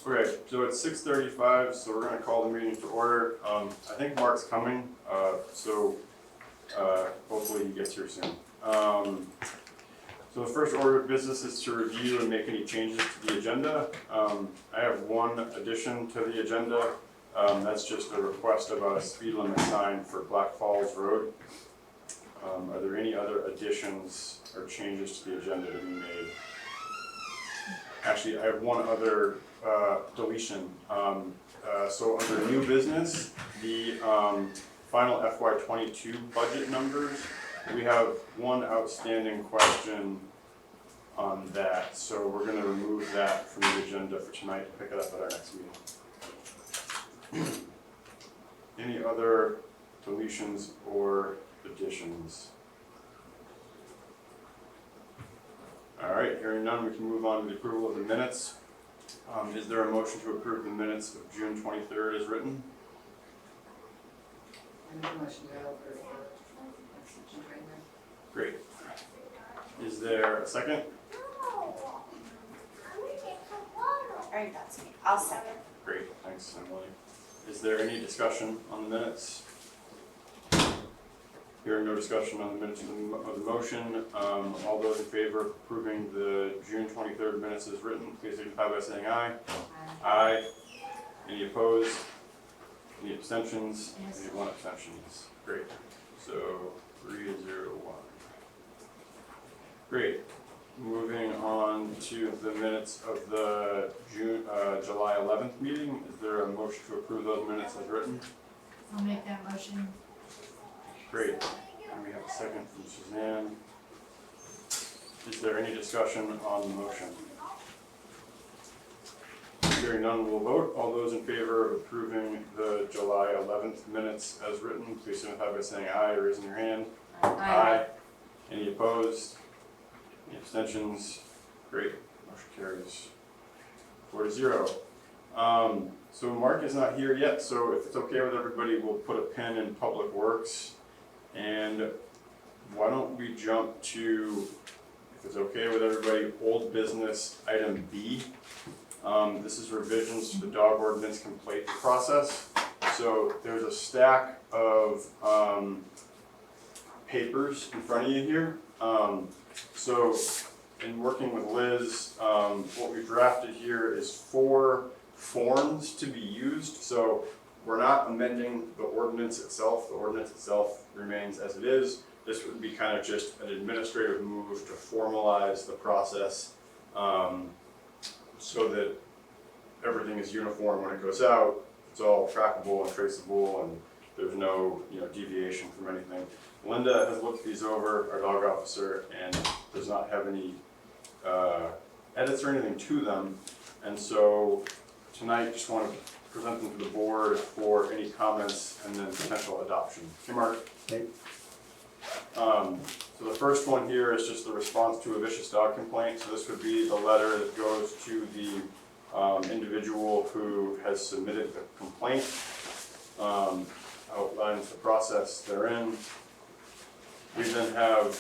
Okay, so it's 6:35, so we're gonna call the meeting to order. I think Mark's coming, so hopefully he gets here soon. So the first order of business is to review and make any changes to the agenda. I have one addition to the agenda. That's just a request of a speed limit sign for Black Falls Road. Are there any other additions or changes to the agenda to be made? Actually, I have one other deletion. So under new business, the final FY22 budget numbers, we have one outstanding question on that. So we're going to remove that from the agenda for tonight and pick it up at our next meeting. Any other deletions or additions? All right, hearing none, we can move on to the approval of the minutes. Is there a motion to approve the minutes of June 23rd as written? I make a motion to approve the section right there. Great. Is there a second? Alright, that's me. I'll second. Great, thanks, Emily. Is there any discussion on the minutes? Hearing no discussion on the minutes of the motion, all those in favor of approving the June 23rd minutes as written, please signify by saying aye. Aye. Any opposed? Any abstentions? Yes. Any one abstentions? Great. So 3-0-1. Great. Moving on to the minutes of the July 11th meeting. Is there a motion to approve those minutes as written? I'll make that motion. Great. And we have a second from Suzanne. Is there any discussion on the motion? Hearing none, we'll vote. All those in favor of approving the July 11th minutes as written, please signify by saying aye or raising your hand. Aye. Any opposed? Any abstentions? Great. Motion carries 4-0. So Mark is not here yet, so if it's okay with everybody, we'll put a pin in Public Works. And why don't we jump to, if it's okay with everybody, old business item B. This is revisions to the dog ordinance complaint process. So there's a stack of papers in front of you here. So in working with Liz, what we've drafted here is 4 forms to be used. So we're not amending the ordinance itself. The ordinance itself remains as it is. This would be kind of just an administrative move to formalize the process so that everything is uniform when it goes out. It's all trackable and traceable, and there's no deviation from anything. Linda has looked these over, our dog officer, and does not have any edits or anything to them. And so tonight, just want to present them to the board for any comments and then potential adoption. Hey, Mark. Hey. So the first one here is just the response to a vicious dog complaint. So this would be the letter that goes to the individual who has submitted the complaint, outlines the process they're in. We then have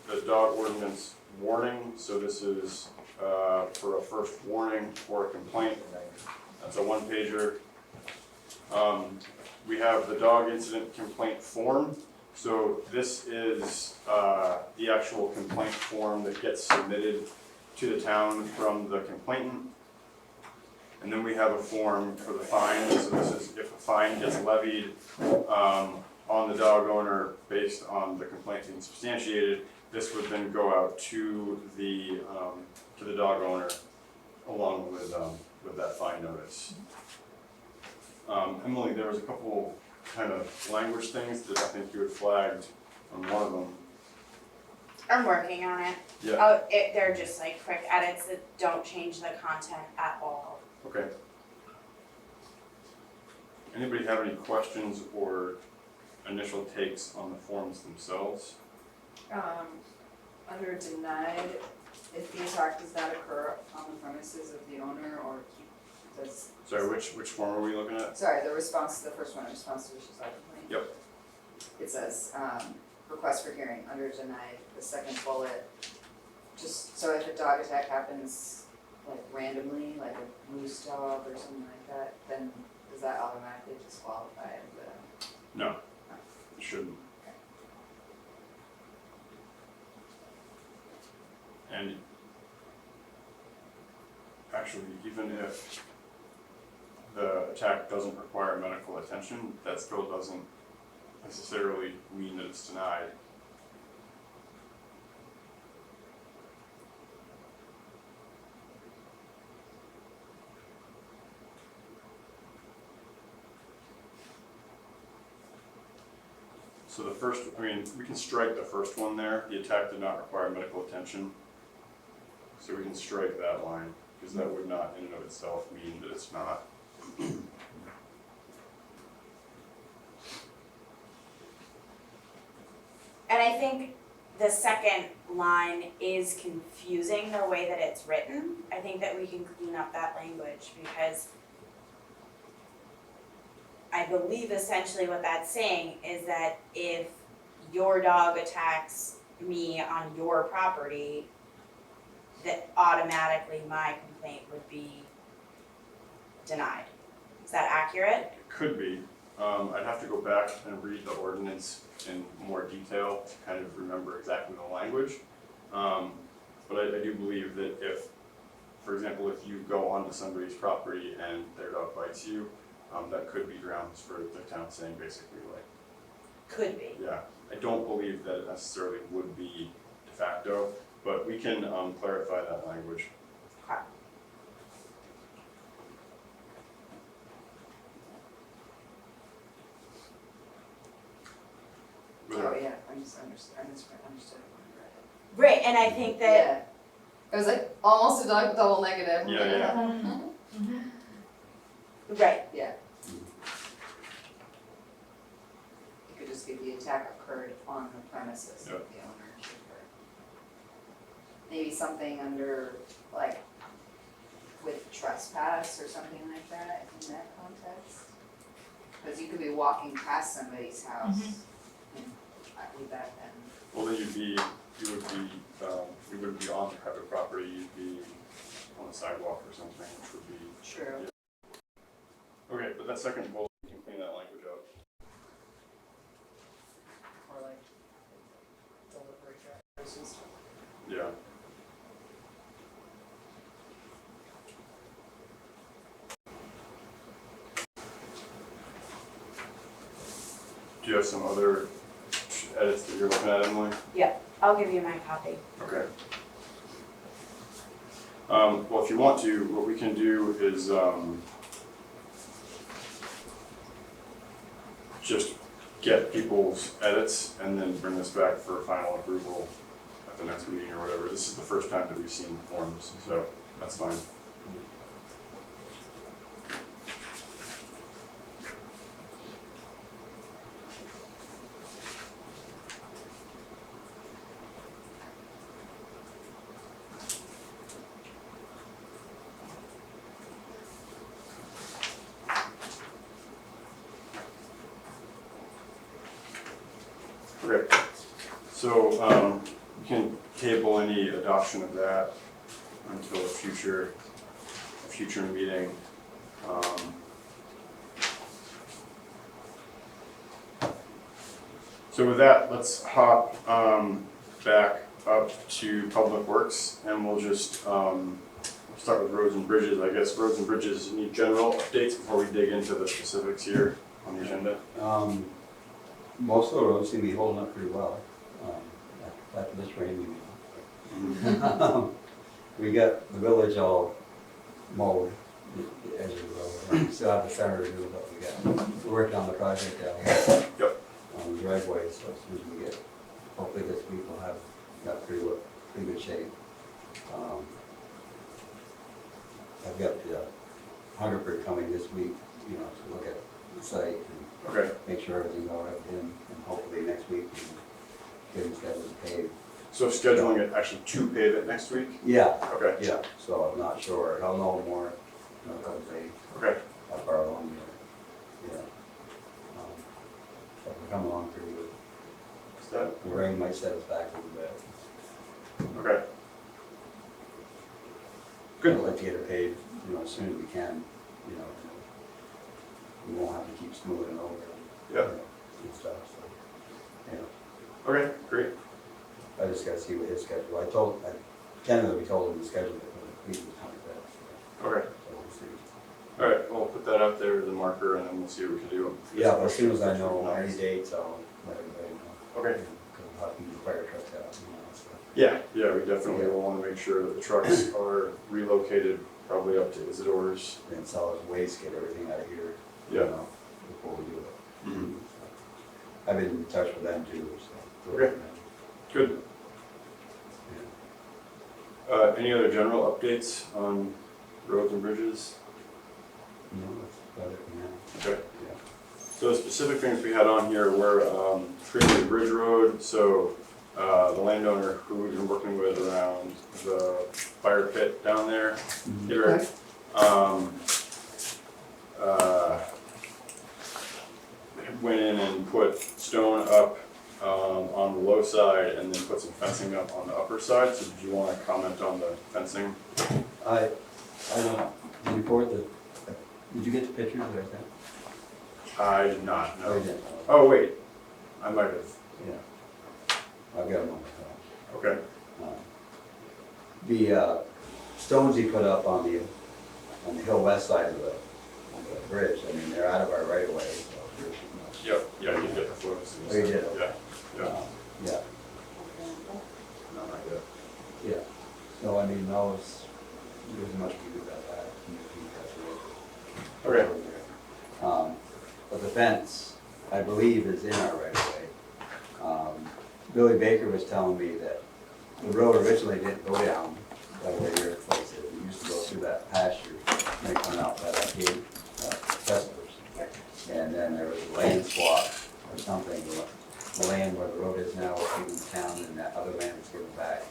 the dog ordinance warning. So this is for a first warning for a complaint. That's a 1-pager. We have the dog incident complaint form. So this is the actual complaint form that gets submitted to the town from the complainant. And then we have a form for the fine. So this is if a fine gets levied on the dog owner based on the complaint being substantiated, this would then go out to the dog owner along with that fine notice. Emily, there was a couple kind of language things that I think you had flagged on one of them. I'm working on it. Yeah. Oh, they're just like quick edits that don't change the content at all. Okay. Anybody have any questions or initial takes on the forms themselves? Under denied, if the attack does not occur on the premises of the owner or does. Sorry, which form are we looking at? Sorry, the first one, response to vicious dog complaint. Yep. It says, request for hearing under denied, the second bullet. Just so if a dog attack happens like randomly, like a moose dog or something like that, then does that automatically disqualify as a? No, it shouldn't. And actually, even if the attack doesn't require medical attention, that still doesn't necessarily mean that it's denied. So the first, I mean, we can strike the first one there, the attack did not require medical attention. So we can strike that line, because that would not in and of itself mean that it's not. And I think the second line is confusing the way that it's written. I think that we can clean up that language because I believe essentially what that's saying is that if your dog attacks me on your property, that automatically my complaint would be denied. Is that accurate? It could be. I'd have to go back and read the ordinance in more detail to kind of remember exactly the language. But I do believe that if, for example, if you go onto somebody's property and their dog bites you, that could be grounds for the town saying basically like, Could be. yeah, I don't believe that it necessarily would be de facto, but we can clarify that language. Okay. Oh, yeah, I just understood it when I read it. Right, and I think that, Yeah. It was like almost a double negative. Yeah. right, Yeah. It could just be the attack occurred on the premises of Yep. the owner. Maybe something under, like, with trespass or something like that in that context. Because you could be walking past somebody's house and would that then? Well, then you wouldn't be on private property, you'd be on the sidewalk or something, which would be. True. Okay, but that second bullet, you can clean that language up. Or like delivery drivers and stuff. Yeah. Do you have some other edits that you're looking at, Emily? I'll give you my copy. Okay. Well, if you want to, what we can do is just get people's edits and then bring this back for final approval at the next meeting or whatever. This is the first time that we've seen forms, so that's fine. Okay, so we can table any adoption of that until a future meeting. So with that, let's hop back up to Public Works, and we'll just start with roads and bridges. I guess roads and bridges need general updates before we dig into the specifics here on the agenda. Most of the roads seem to be holding up pretty well, after this rain. We got the village all mowed, as you will, we still have the center to do, but we're working on the project down here. Yep. On the driveway, so as soon as we get, hopefully this week we'll have, got pretty good shape. I've got the Hungerford coming this week, you know, to look at the site and Okay. make sure everything's all right and hopefully next week we can get it scheduled to pave. So scheduling it actually to pave it next week? Yeah, Okay. yeah, so I'm not sure, I'll know more, in a couple days, Okay. how far along we are, yeah. But we're coming along pretty good. Is that? The rain might set us back a little bit. Okay. Good. Like like to get it paid, as soon as we can, we won't have to keep smoothing over. Yeah. And stuff, so, Okay, great. I just gotta see what his schedule, I tentatively told him to schedule it for the previous 25th. Okay. So we'll see. All right, we'll put that out there as a marker and then we'll see what we can do. Yeah, but as soon as I know any dates, I'll let everybody know. Okay. Because we'll have to use fire trucks out, so. Yeah, we definitely will want to make sure that the trucks are relocated probably up to Isidore's. And solid waste, get everything out of here. Yeah. Before we do it. Mhm. I've been in touch with them too, so. Okay. Good. Any other general updates on roads and bridges? No, that's about it for now. Okay. Yeah. So the specific things we had on here were Trinity Bridge Road, so the landowner who we've been working with around the fire pit down there, here, went in and put stone up on the low side and then put some fencing up on the upper side. So did you want to comment on the fencing? I don't, did you forward did you get the pictures or anything? I did not, Oh, no. you didn't? Oh, wait, I might have. Yeah. I've got them on my phone. Okay, The stones he put up on the hill west side of the bridge, I mean, they're out of our right of way, so there's yep, yeah, you get the photos. Oh, you did? Yeah, yeah. Yeah, No, not yet. yeah. So, I mean, those, there's much we do about that. Okay. But the fence, I believe, is in our right of way. Billy Baker was telling me that the road originally didn't go down that way your place is. It used to go through that pasture, and then come out by that gate, Tesler's. And then there was a land swap or something, the land where the road is now, was given to town, and that other land was given back.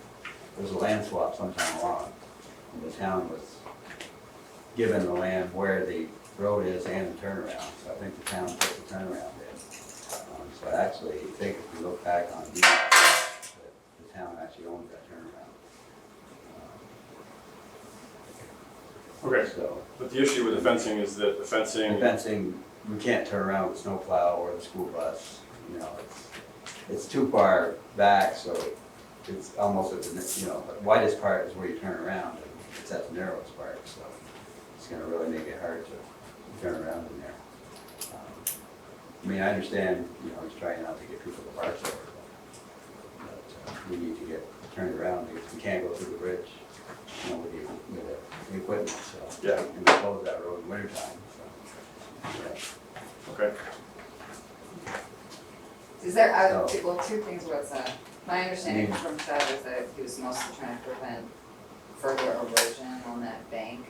There was a land swap sometime along, and the town was given the land where the road is and the turnaround. So I think the town put the turnaround in. So actually, I think if you look back on these, the town actually owns that turnaround. Okay, So but the issue with the fencing is that the the fencing, fencing, we can't turn around with snowplow or the school bus, it's too far back, so it's almost at the, the widest part is where you turn around, and it's at the narrowest part, so it's gonna really make it hard to turn around in there. I mean, I understand, he's trying not to get people to park there, but we need to get turned around because we can't go through the bridge, with the equipment, so. Yeah. And we close that road in wintertime, so, yeah. okay, Is there, So- two things was, my understanding from Chad is that he was mostly trying to prevent further erosion on that bank.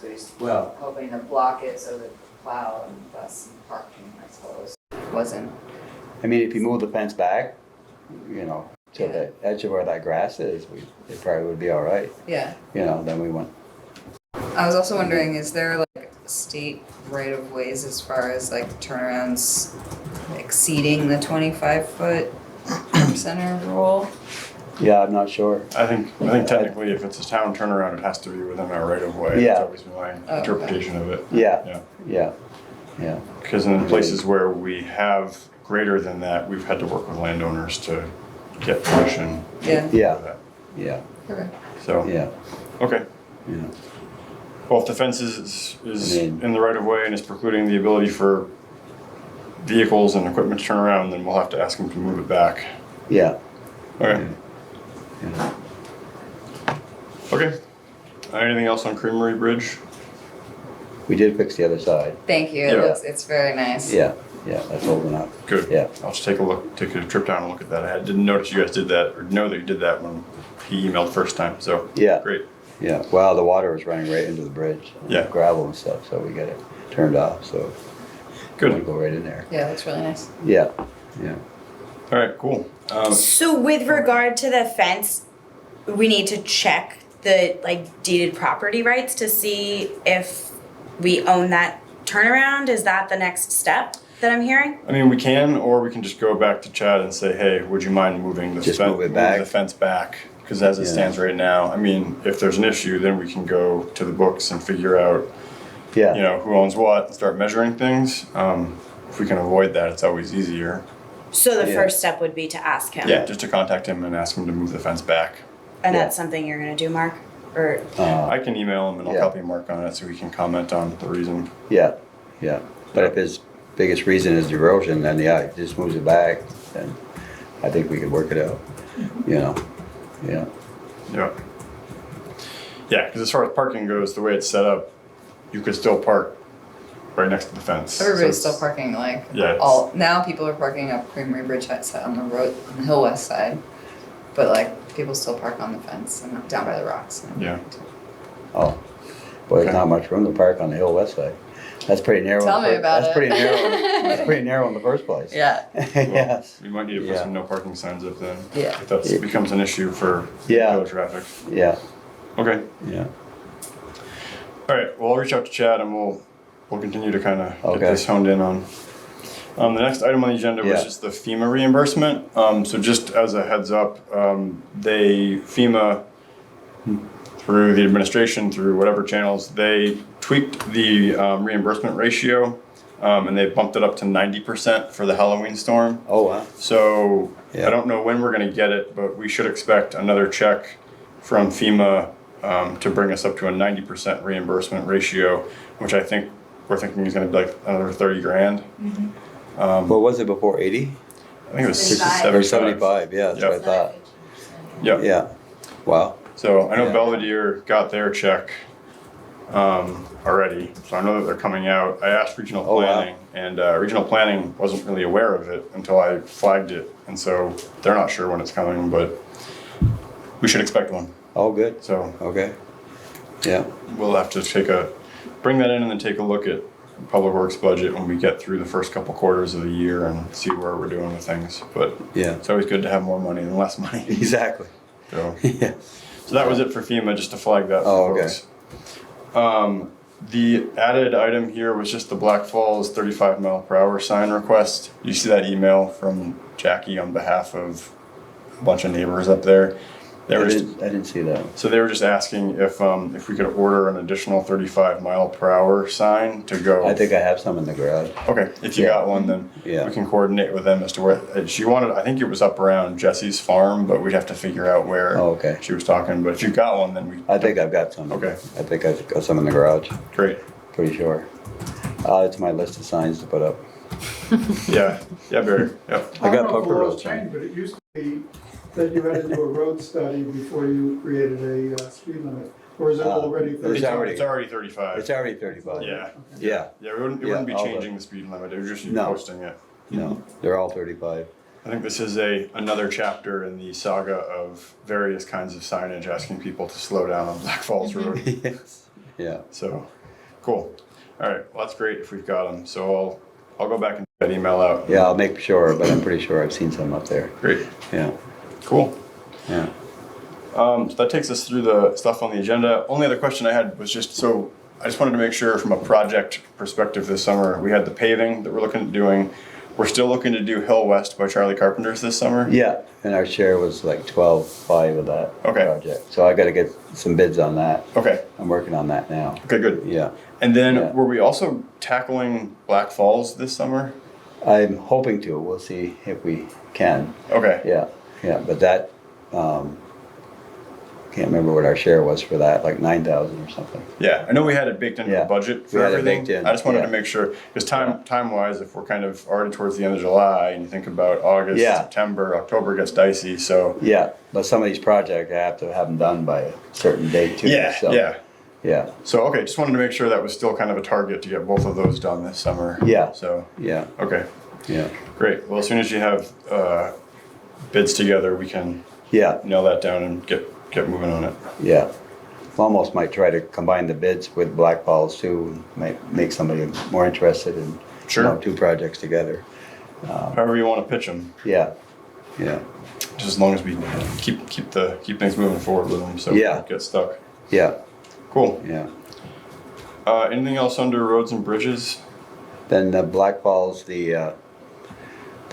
So he's Well, hoping to block it so that plow and bus and parking, I suppose, wasn't. I mean, if you move the fence back, to Yeah. the edge of where that grass is, it probably would be all right, Yeah. then we wouldn't. I was also wondering, is there like state right of ways as far as like turnarounds exceeding the 25-foot center rule? Yeah, I'm not sure. I think technically if it's a town turnaround, it has to be within our right of way. Yeah. That's always been my interpretation of it. Yeah, Yeah, yeah. because in the places where we have greater than that, we've had to work with landowners to get permission Yeah. for Yeah, that. yeah, Okay. So, yeah, okay. yeah. Well, if the fence is I mean- in the right of way and is precluding the ability for vehicles and equipment to turn around, then we'll have to ask them to move it back. Yeah. Okay. Yeah. Okay. Anything else on Creamery Bridge? We did fix the other side. Thank you. Yeah. It's very nice. Yeah, that's holding up. Good. Yeah. I'll just take a trip down and look at that. I didn't notice you guys did that, or know that you did that when he emailed first time, so. Yeah. Great. Yeah, well, the water was running right into the bridge. Yeah. Gravel and stuff, so we got it turned off, so. Good. We go right in there. Yeah, that's really nice. Yeah, yeah. All right, cool. So with regard to the fence, we need to check the deeded property rights to see if we own that turnaround. Is that the next step that I'm hearing? I mean, we can, or we can just go back to Chad and say, hey, would you mind moving the Just move it back? the fence back? because as it Yeah. stands right now, I mean, if there's an issue, then we can go to the books and figure out, Yeah. you know, who owns what and start measuring things. If we can avoid that, it's always easier. So the Yeah. first step would be to ask him. Yeah, just to contact him and ask him to move the fence back. And Yeah. that's something you're gonna do, Mark? Or, I can email him and I'll Yeah. copy Mark on it so he can comment on the reason. Yeah, yeah. But if his biggest reason is erosion, then yeah, he just moves it back, then I think we could work it out, you know, yeah. Yeah. Yeah, because as far as parking goes, the way it's set up, you could still park right next to the fence. So Everybody's it's- still parking like Yeah, it's- all, now people are parking up Creamery Bridge side on the road, on the Hill West side. But like, people still park on the fence and down by the rocks. and Yeah. everything, too. Oh, boy, there's Okay. not much room to park on the Hill West side. That's pretty narrow. in Tell the me fir- about That's it. pretty narrow, that's pretty narrow in the first place. Yeah, Yes, We might need to put Yeah. some no parking signs up then. yeah. If that becomes an issue for Yeah. killer traffic. yeah, Okay. yeah, All right. Well, I'll reach out to Chad and we'll continue to kind of get Okay. this honed in on. The next item on the agenda was Yeah. just the FEMA reimbursement. So just as a heads up, FEMA through the administration, through whatever channels, they tweaked the reimbursement ratio, and they bumped it up to 90% for the Halloween storm. oh, wow, So Yeah. I don't know when we're gonna get it, but we should expect another check from FEMA to bring us up to a 90% reimbursement ratio, which I think we're thinking is gonna be like another 30 grand. what was it before, 80? I think it was 75. Or 75. 75, yeah, that's what I thought, Yep. yeah, wow, So I know Yeah. Belvedere got their check already, so I know that they're coming out. I asked regional Oh, wow. planning, and regional planning wasn't really aware of it until I flagged it, and so they're not sure when it's coming, but we should expect one. oh, good, So okay, yeah, we'll have to bring that in and then take a look at Public Works budget when we get through the first couple quarters of the year and see where we're doing with things. But yeah, it's always good to have more money than less money. exactly, So, yeah, so that was it for FEMA, just to flag that Oh, for okay. folks. The added item here was just the Black Falls 35 mph sign request. You see that email from Jackie on behalf of a bunch of neighbors up there. They I were just, didn't see that, so they were just asking if we could order an additional 35 mph sign to go. I think I have some in the garage, Okay, if you Yeah. got one, then Yeah. we can coordinate with them as to where, she wanted, I think it was up around Jesse's farm, but we'd have to figure out where oh, okay, she was talking, but if you got one, then we. I think I've got some. Okay. I think I've got some in the garage, Great, pretty sure. It's my list of signs to put up. yeah, Barry, yep. I got don't know if Puffer the Road laws sign. changed, but it used to be that you had to do a road study before you created a speed limit, or is it already It's 35? already- It's already 35. It's already 35. Yeah, Yeah, yeah, we wouldn't Yeah, be all the- changing the speed limit, it would just be No. posting it. no, they're all 35. I think this is another chapter in the saga of various kinds of signage asking people to slow down on Black Falls Road. Yes. Yeah, So, cool. All right, well, that's great if we've got them. So I'll go back and get that email out. yeah, I'll make sure, but I'm pretty sure I've seen some up there. Great, Yeah, cool. yeah. So that takes us through the stuff on the agenda. Only other question I had was just, so I just wanted to make sure from a project perspective this summer, we had the paving that we're looking at doing. We're still looking to do Hill West by Charlie Carpenter's this summer. Yeah, and our share was like 12.5 of that Okay. project. So I gotta get some bids on that. Okay, I'm working on that now. okay, good. Yeah, And then Yeah. were we also tackling Black Falls this summer? I'm hoping to. We'll see if we can. Okay, Yeah, yeah, but that, can't remember what our share was for that, like 9,000 or something. yeah, I know we had it baked into Yeah, the budget we for had it everything. baked in, I just wanted yeah. to make sure, because time-wise, if we're kind of already towards the end of July and you think about August, Yeah. September, October gets dicey, so. Yeah, but some of these projects, I have to have them done by a certain date too. Yeah, so, yeah. Yeah, So, okay, just wanted to make sure that was still kind of a target to get both of those done this summer. Yeah. So, yeah, okay, yeah, great. Well, as soon as you have bids together, we can yeah, nail that down and get moving on it. yeah. Almost might try to combine the bids with Black Falls too, and might make somebody more interested in, Sure. you know, two projects together. However you want to pitch them, Yeah, yeah, just as long as we keep things moving forward with them, so we Yeah. don't get stuck. yeah, Cool. yeah. Anything else under roads and bridges? Then Black Falls, the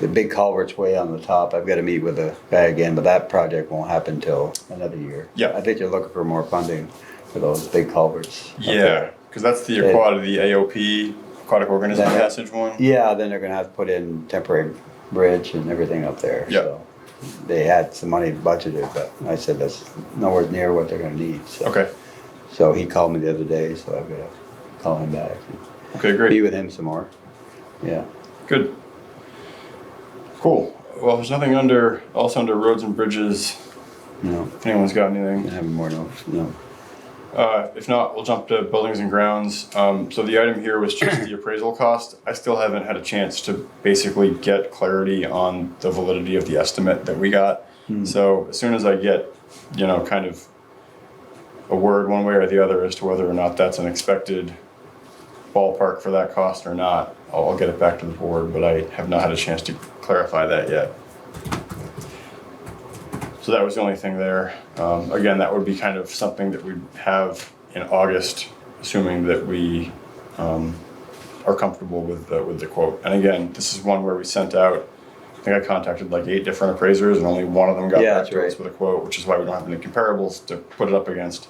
the big culvert's way on the top. I've gotta meet with the guy again, but that project won't happen till another year. Yeah. I think they're looking for more funding for those big culverts. up Yeah, there. because that's the Yeah. the AOP, Aquatic Organism Yeah. Passage one. Yeah, then they're gonna have to put in temporary bridge and everything up there, Yeah. so. They had some money budgeted, but I said that's nowhere near what they're gonna need, so. Okay, So he called me the other day, so I've gotta call him back. okay, Be great, with him some more, yeah. good. Cool, well, there's nothing else under roads and bridges, No, if anyone's got I anything. have more notes, no. If not, we'll jump to buildings and grounds. So the item here was just the appraisal cost. I still haven't had a chance to basically get clarity on the validity of the estimate that we got. So as soon as I get, kind of a word one way or the other as to whether or not that's an expected ballpark for that cost or not, I'll get it back to the board, but I have not had a chance to clarify that yet. So that was the only thing there. Again, that would be kind of something that we'd have in August, assuming that we are comfortable with the quote. And again, this is one where we sent out, I think I contacted like 8 different appraisers and only one of them got Yeah, back that's to us right. with a quote, which is why we don't have any comparables to put it up against.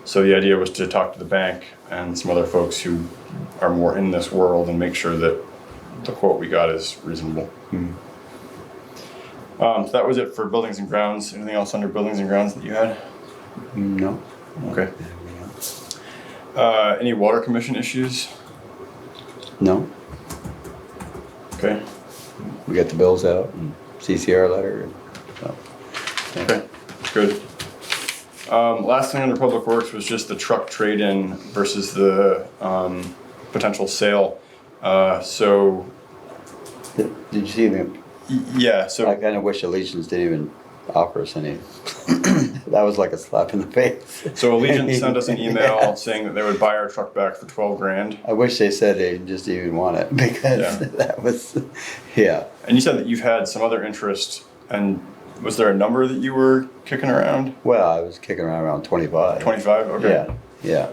So the idea was to talk to the bank and some other folks who are more in this world and make sure that the quote we got is reasonable. So that was it for buildings and grounds. Anything else under buildings and grounds that you had? No. Okay. Any water commission issues? No, Okay, we got the bills out and CCR letter, and so. yeah. okay, good. Last thing under public works was just the truck trade-in versus the potential sale. So, Did you see them? yeah, I so, kinda wish Allegiance didn't even offer us any. That was like a slap in the face. so Allegiant sent us an email saying that they would buy our truck back for 12 grand. I wish they said they just didn't even want it, because Yeah. that was, yeah. And you said that you've had some other interest, and was there a number that you were kicking around? Well, I was kicking around 25. 25, okay. Yeah,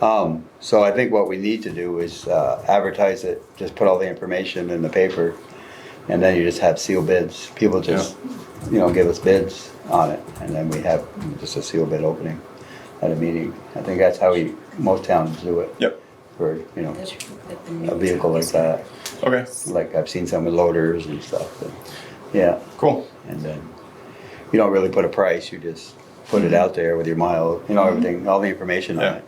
yeah. So I think what we need to do is advertise it, just put all the information in the paper, and then you just have sealed bids. People just, give us bids on it, and then we have just a sealed bid opening at a meeting. I think that's how most towns do it. Yep, For, a vehicle like that. okay, Like I've seen some with loaders and stuff, but, yeah. cool. And then you don't really put a price, you just put it out there with your mile, everything, all the information on Yeah. it.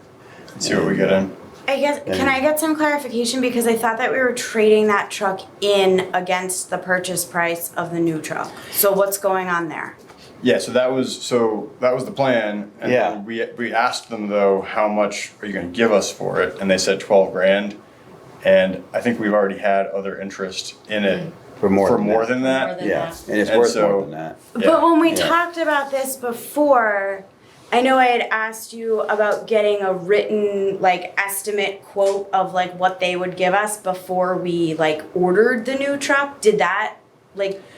Let's see what we get in. I guess, can I get some clarification, because I thought that we were trading that truck in against the purchase price of the new truck. So what's going on there? Yeah, so that was the plan, and Yeah. then we asked them though, how much are you going to give us for it, and they said 12 grand, and I think we've already had other interest in it For more than that. than that. More than Yeah, that. and it's And worth so- more than that. Yeah. But when we Yeah. talked about this before, I know I had asked you about getting a written estimate quote of what they would give us before we ordered the new truck. Did that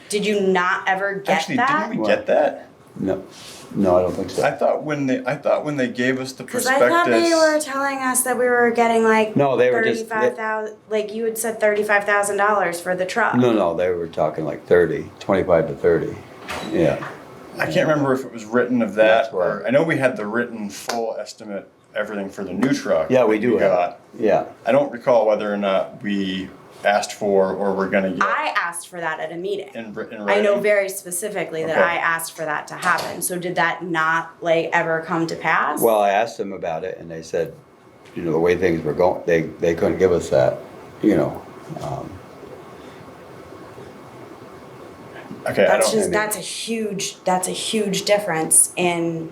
did you not ever get Actually, that? didn't we get that? No, I don't think so. I thought when they gave us the Because prospectus. I thought they were telling us that we were getting No, they were just- 35,000. You had said $35,000 for the truck. No, they were talking like 30, 25 to 30, yeah. I can't remember if it was written of that, That's right. or I know we had the written full estimate, everything for the new truck. Yeah, we that do have, got. yeah. I don't recall whether or not we asked for or we're gonna get I asked for that at a meeting. in writing. I know very specifically that Okay. I asked for that to happen. So did that not ever come to pass? Well, I asked them about it, and they said, the way things were going, they couldn't give us that, Okay, I that's don't. just that's a huge difference in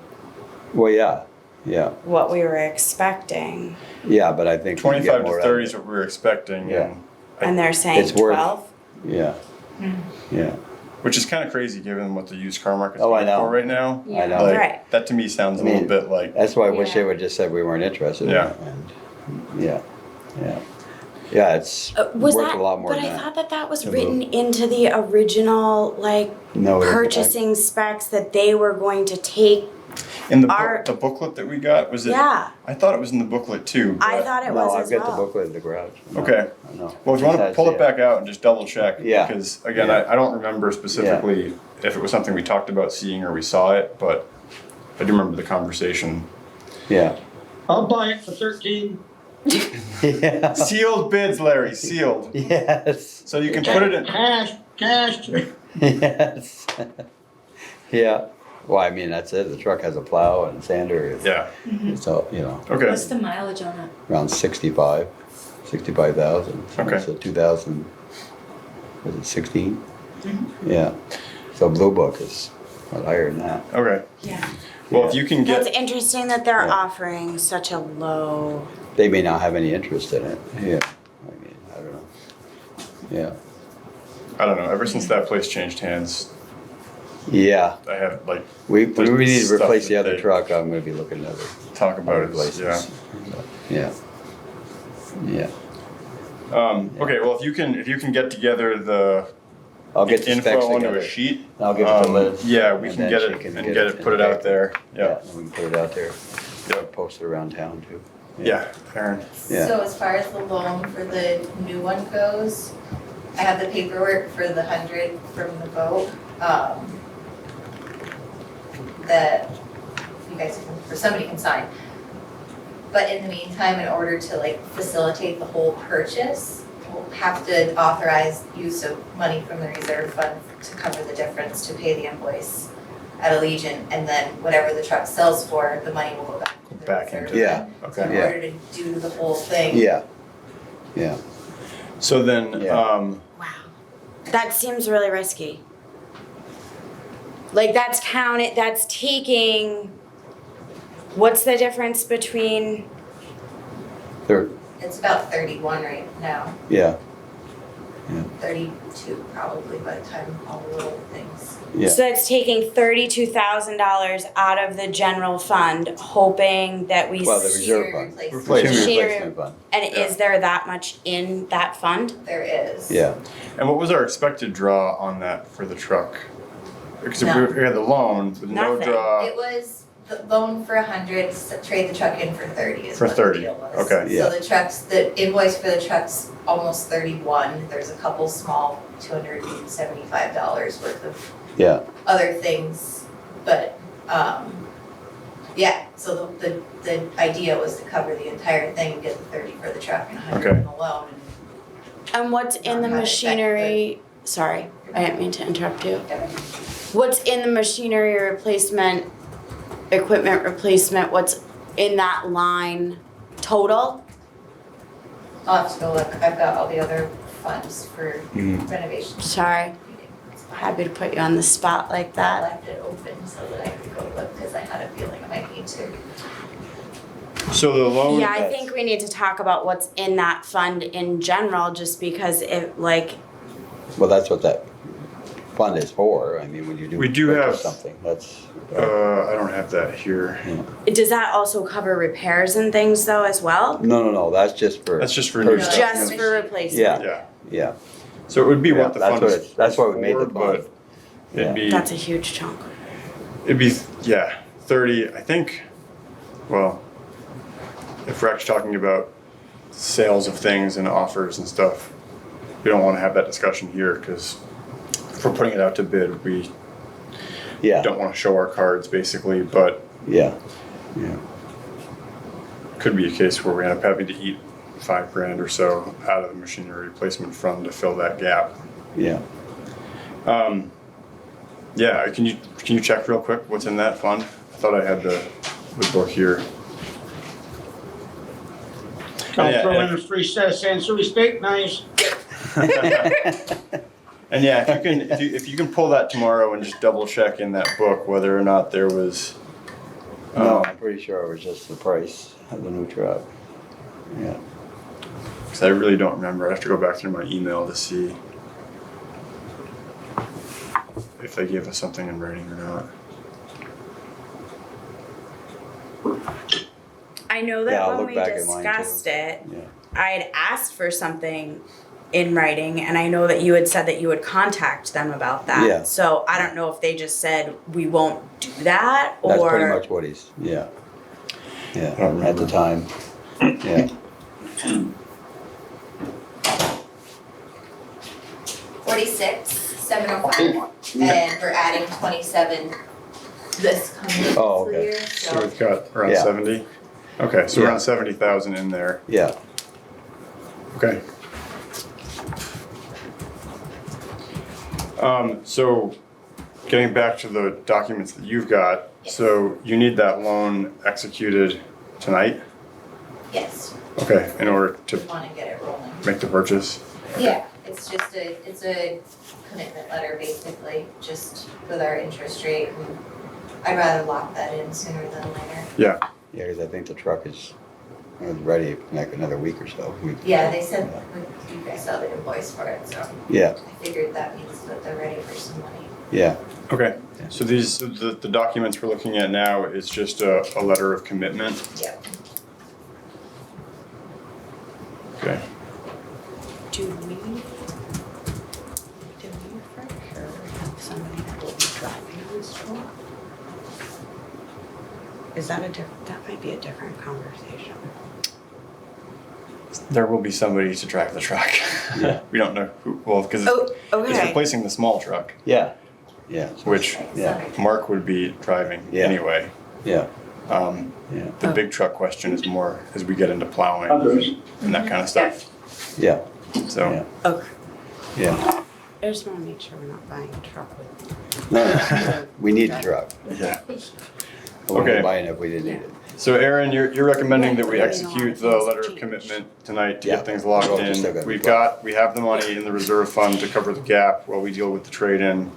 well, yeah, what we were expecting. yeah, but I think. we can get 25 more to out of 30 it. is what we were expecting, Yeah. And they're saying It's worth- 12. Yeah, yeah, which is kind of crazy given what the used car market's Oh, I going know. for right now. I know. Like, Right. That to me sounds a I mean, little bit like. That's why I wish they Yeah. would just said we weren't interested in Yeah. it, and, yeah, it's Was worth that? a lot more But than I that. thought that was To written move. into the original No, it- purchasing specs that they were going to take In the Our- the booklet that we got, was it? Yeah, I thought it was in the booklet too. I but- thought it No, was I've as got the well. booklet in the garage. No, Okay. no. Well, if you want to Just pull has it back out and just double check. Yeah. Because again, Yeah. I don't remember specifically if it was something we talked about seeing or we saw it, but I do remember the conversation. Yeah. I'll buy it for 13. Yeah. Sealed bids, Larry, sealed. Yes. So you can put it in. Cash. Yes. Yeah. Well, I mean, that's it. The truck has a plow and sander. It's, Yeah, it's all, you know, okay. What's the mileage on it? around 65,000. Okay. So 2000, was it 16? Yeah. So Blue Book is a lot higher than that. Okay. Yeah. Well, if you can Well, it's get, interesting that they're Yeah. offering such a low. They may not have any interest in it. Yeah. I mean, I don't know. Yeah. I don't know, ever since that place changed hands, Yeah. I have like, We There's need to stuff replace the that other they- truck. I'm gonna be looking at other talk about it, places. yeah. Yeah. Yeah. Okay, well, if you can get together the I'll get the specs info onto together. a sheet. I'll give it to Liz. Yeah, we and can then get she it can and get get it it, put in it the out there, yeah, And we can put it out there. Yep. Post it around town too. yeah, Aaron. Yeah. So as far as the loan for the new one goes, I have the paperwork for the 100 from the vote, that you guys can, or somebody can sign. But in the meantime, in order to like facilitate the whole purchase, we'll have to authorize use of money from the reserve fund to cover the difference to pay the invoice at Allegiant, and then whatever the truck sells for, the money will go back to the Back reserve into fund. Yeah. So in Okay, Yeah. order to do the whole thing. Yeah. Yeah. so then, Yeah. Wow. That seems really risky. Like that's taking, what's the difference between, There. It's about 31 right now, Yeah. 32 probably by the time all the little things. Yeah. so that's taking $32,000 out of the general fund, hoping that we, Well, the s- reserve Machinery fund. replacement. Replacement. Machinery Machinery- replacement fund. and Yeah. is there that much in that fund? There is. Yeah. and what was our expected draw on that for the truck? Because if None. we had the loan with no Nothing. draw, It was the loan for 100, trade the truck in for 30 is For what the 30, deal was. okay. Yeah. So the invoice for the truck's almost 31, there's a couple small $275 worth of Yeah. other things, but, yeah, so the idea was to cover the entire thing and get the 30 for the truck and 100 Okay. in the loan. And what's in the Not machinery, sorry, I didn't mean to interrupt you. And What's in the machinery replacement, equipment replacement, what's in that line total? I'll have to go look, I've got all the other funds for Mhm. renovation. Sorry, happy to put you on the spot like I that. left it open so that I could go look, because I had a feeling I might need to. so the loan. Yeah, I think we need to talk about what's in that fund in general, just because it, like, Well, that's what that fund is for. I mean, when you do. We do purchase have- something, that's. I don't have that here. does that also cover repairs and things though as well? No, that's just for. That's just for new purchase. stuff. Just for replacement? Yeah. Yeah, Yeah. so it would be Yeah, what the that's fund what is. it's- that's why we made the for, fund. but it'd be. That's a huge chunk. It'd be, yeah, 30, I think, well, if we're actually talking about sales of things and offers and stuff, we don't wanna have that discussion here, cause if we're putting it out to bid, we Yeah. don't wanna show our cards basically, but Yeah. Yeah. could be a case where we end up having to eat $5,000 or so out of the machinery replacement fund to fill that gap. Yeah. Yeah, can you check real quick what's in that fund? I thought I had the book here. I'll Yeah, throw and- in a free set of Sansui steak knives. And yeah, if you can pull that tomorrow and just double check in that book whether or not there was. No, I'm pretty sure it was just the price of the new truck. Yeah. Because I really don't remember. I have to go back through my email to see if they gave us something in writing or not. I know Yeah, that I'll when look we back at mine, too. discussed it, Yeah. I had asked for something in writing, and I know that you had said that you would contact them about that. Yeah. So I don't know if they just said, we won't do that, or. That's pretty much what he's, yeah. Yeah, I don't at the remember. time, yeah. 46,705, and we're adding 27 this coming Oh, fiscal okay. year, So we've got around Yeah. 70? Okay, so Yeah. around 70,000 in there, Yeah, okay. So getting back to the documents that you've got, so you need that loan executed tonight? yes, Okay, in order we to wanna get it rolling. make the purchase? Yeah, it's just it's a commitment letter basically, just with our interest rate, and I'd rather lock that in sooner than later. yeah, because I think the truck is ready in like another week or so. Yeah, they said, you guys saw the invoice for it, so Yeah, I figured that means that they're ready for some money. yeah, Okay, so these, the documents we're looking at now is just a letter of commitment? Yeah. Okay, Do we for sure have somebody that will be driving this truck? Is that that might be a different conversation. there will be somebody to drive the truck. Yeah. We don't know who, well, because Oh, it's okay. replacing the small truck, yeah, yeah, which yeah, Mark would be driving Yeah. anyway. yeah, Um, yeah, The big truck question is more as we get into plowing Others. and that kind of stuff, yeah, so. Yeah. Okay. yeah. I just wanna make sure we're not buying a truck with. No, no, we need the truck. Yeah. I wouldn't Okay. buy it if we didn't need it. So Aaron, you're recommending that we Yeah. execute the letter of commitment tonight to Yeah. get things locked Well, just still in. gotta be We have the money in the reserve fund to cover the gap while we deal with the trade-in.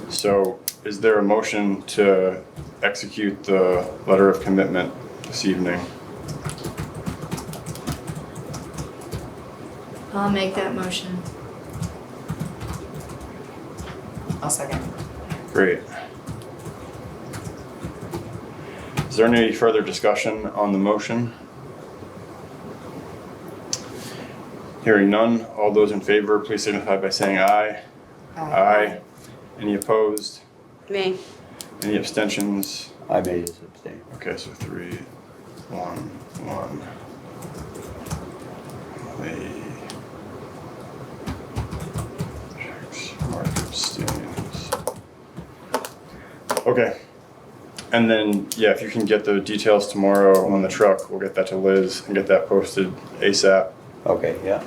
So is there a motion to execute the letter of commitment this evening? I'll make that motion. I'll second. Great. Is there any further discussion on the motion? Hearing none, all those in favor, please signify by saying aye. Aye. Any opposed? Me. Any abstentions? I may just abstain. Okay, so 3, 1, 1. Mark abstains. Okay. And then, yeah, if you can get the details tomorrow on the truck, we'll get that to Liz and get that posted ASAP. Okay, yeah,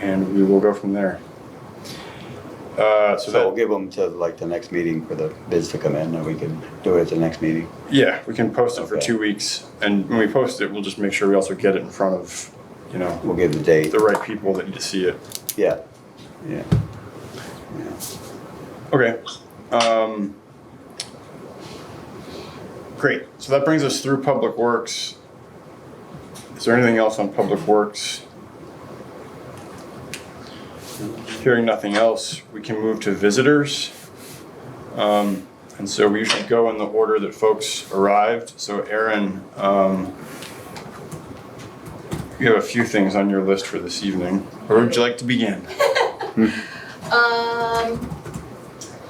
And we will go from there. So so we'll that, give them to like the next meeting for the bids to come in, and we can do it at the next meeting. yeah, we can post it for Okay. 2 weeks. And when we post it, we'll just make sure we also get it in front of, you know, We'll give the date, the right people that need to see it. yeah, yeah. Okay. Great. So that brings us through Public Works. Is there anything else on Public Works? Hearing nothing else, we can move to visitors. And so we usually go in the order that folks arrived. So Aaron, you have a few things on your list for this evening. Where would you like to begin?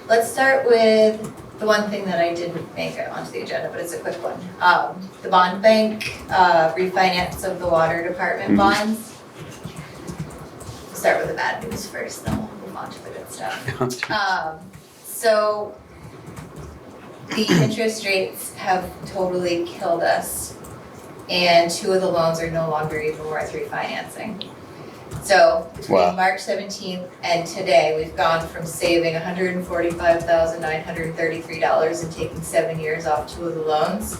Let's start with the one thing that I didn't make it onto the agenda, but it's a quick one. The bond bank, refinance of the water department bonds. We'll start with the bad news first, then we'll move on to the good stuff. So the interest rates have totally killed us, and 2 of the loans are no longer even worth refinancing. So between Wow. March 17th and today, we've gone from saving $145,933 and taking 7 years off 2 of the loans.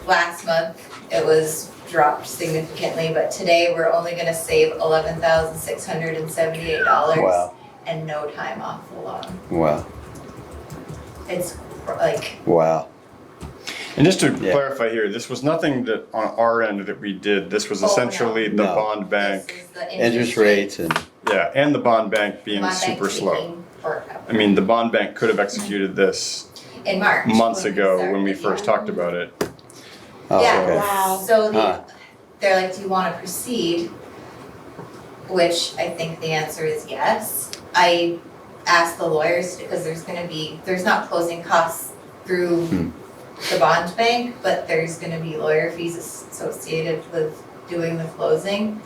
Last month, it was dropped significantly, but today we're only gonna save $11,678 Wow, and no time off the loan. wow, It's like, wow, And just to Yeah. clarify here, this was nothing that on our end that we did. This was Oh, no. essentially the No. bond this bank, is the interest rates and, yeah, and the bond bank being Bond bank super slow. taking forever. I mean, the bond bank could have executed this In March. months when ago started, when we yeah. first talked about it. Oh, Yeah. okay. Wow. So Huh. they're like, do you wanna proceed? Which I think the answer is yes. I asked the lawyers, because there's not closing costs through the bond bank, but there's gonna be lawyer fees associated with doing the closing.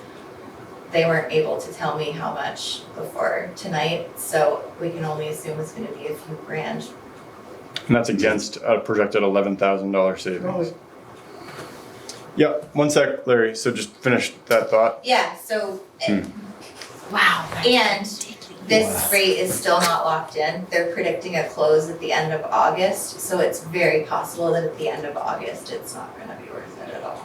They weren't able to tell me how much before tonight, so we can only assume it's gonna be a few grand. And that's against a projected $11,000 savings. Well, Yep, one sec, Larry, so just finish that thought. Yeah, so, Wow. and this rate is still not locked in. They're predicting a close at the end of August, so it's very possible that at the end of August, it's not gonna be worth it at all.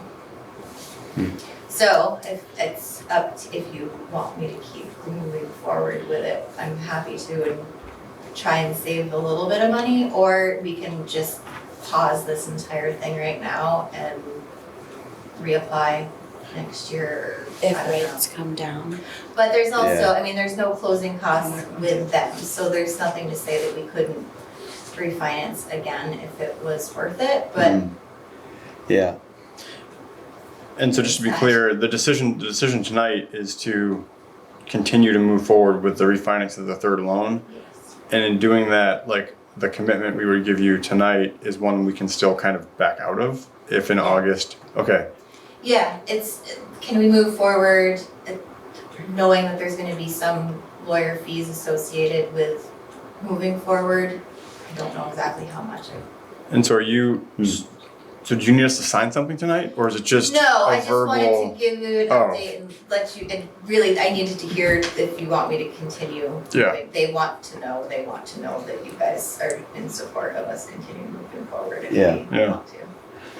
So if it's up to, if you want me to keep moving forward with it, I'm happy to and try and save a little bit of money, or we can just pause this entire thing right now and reapply next year. I If don't know. rates come down. But there's also, Yeah. I mean, there's no closing costs with them, so there's nothing to say that we couldn't refinance again if it was worth it, but Yeah, And so just to be clear, the decision tonight is to continue to move forward with the refinance of the third loan. yes. And in doing that, like, the commitment we would give you tonight is one we can still kind of back out of if in August, okay. Yeah, can we move forward knowing that there's gonna be some lawyer fees associated with moving forward? I don't know exactly how much. And so are you, so do you need us to sign something tonight, or is it just No, I a just wanted to verbal? give you an Oh. update and let you, and really, I needed to hear if you want me to continue. Yeah. They want to know that you guys are in support of us continuing moving forward if Yeah. we Yeah. want to.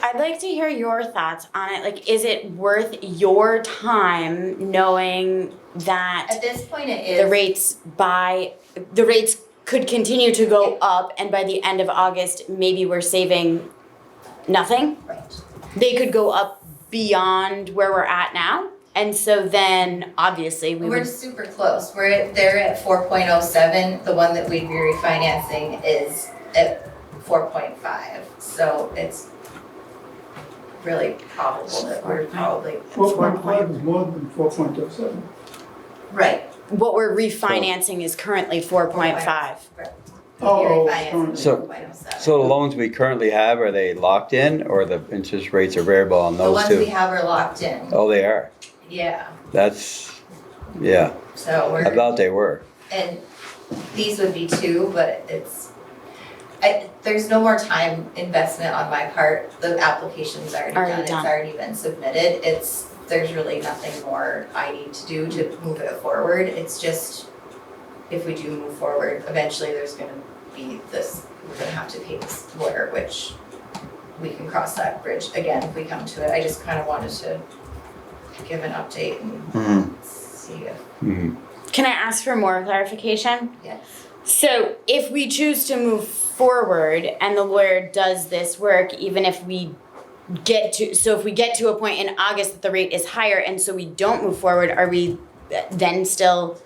I'd like to hear your thoughts on it. Like, is it worth your time knowing that At this point, it is. the rates could continue to go up, and by the end of August, maybe we're saving nothing? Right. They could go up beyond where we're at now, and so then obviously we We're would. super close. They're at 4.07. The one that we'd be refinancing is at 4.5. So it's really probable that we're probably at 4.5 is more than 4.07. right. What we're refinancing is currently 4.5. Right. Oh, We're refinancing currently. So- 4.07. so the loans we currently have, are they locked in or the interest rates are variable on The those ones we two? have are locked in. Oh, they are, Yeah. that's, yeah, So I thought they were. and these would be two, but there's no more time investment on my part. The application's already Already done, it's done. already been submitted. There's really nothing more I need to do to move it forward. It's just, if we do move forward, eventually there's gonna be this, we're gonna have to pay this lawyer, which we can cross that bridge again if we come to it. I just kind of wanted to give an update and see if, Mhm. Can I ask for more clarification? yes. So if we choose to move forward and the lawyer does this work, even if we get to a point in August that the rate is higher and so we don't move forward, are we then still?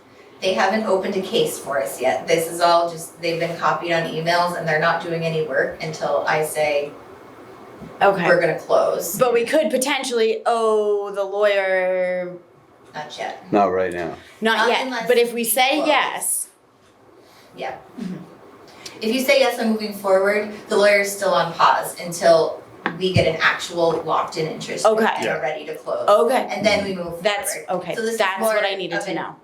They haven't opened a case for us yet. This is all just, they've been copied on emails and they're not doing any work until I say, Okay. we're gonna close. But we could potentially owe the lawyer, Not yet. Not right now. not Not yet, unless but if we say close. yes, Yeah. If you say yes, I'm moving forward, the lawyer's still on pause until we get an actual locked-in interest rate Okay. and are ready to close. okay, And then we move forward. that's, okay, So this is that's more what I needed of to an- know.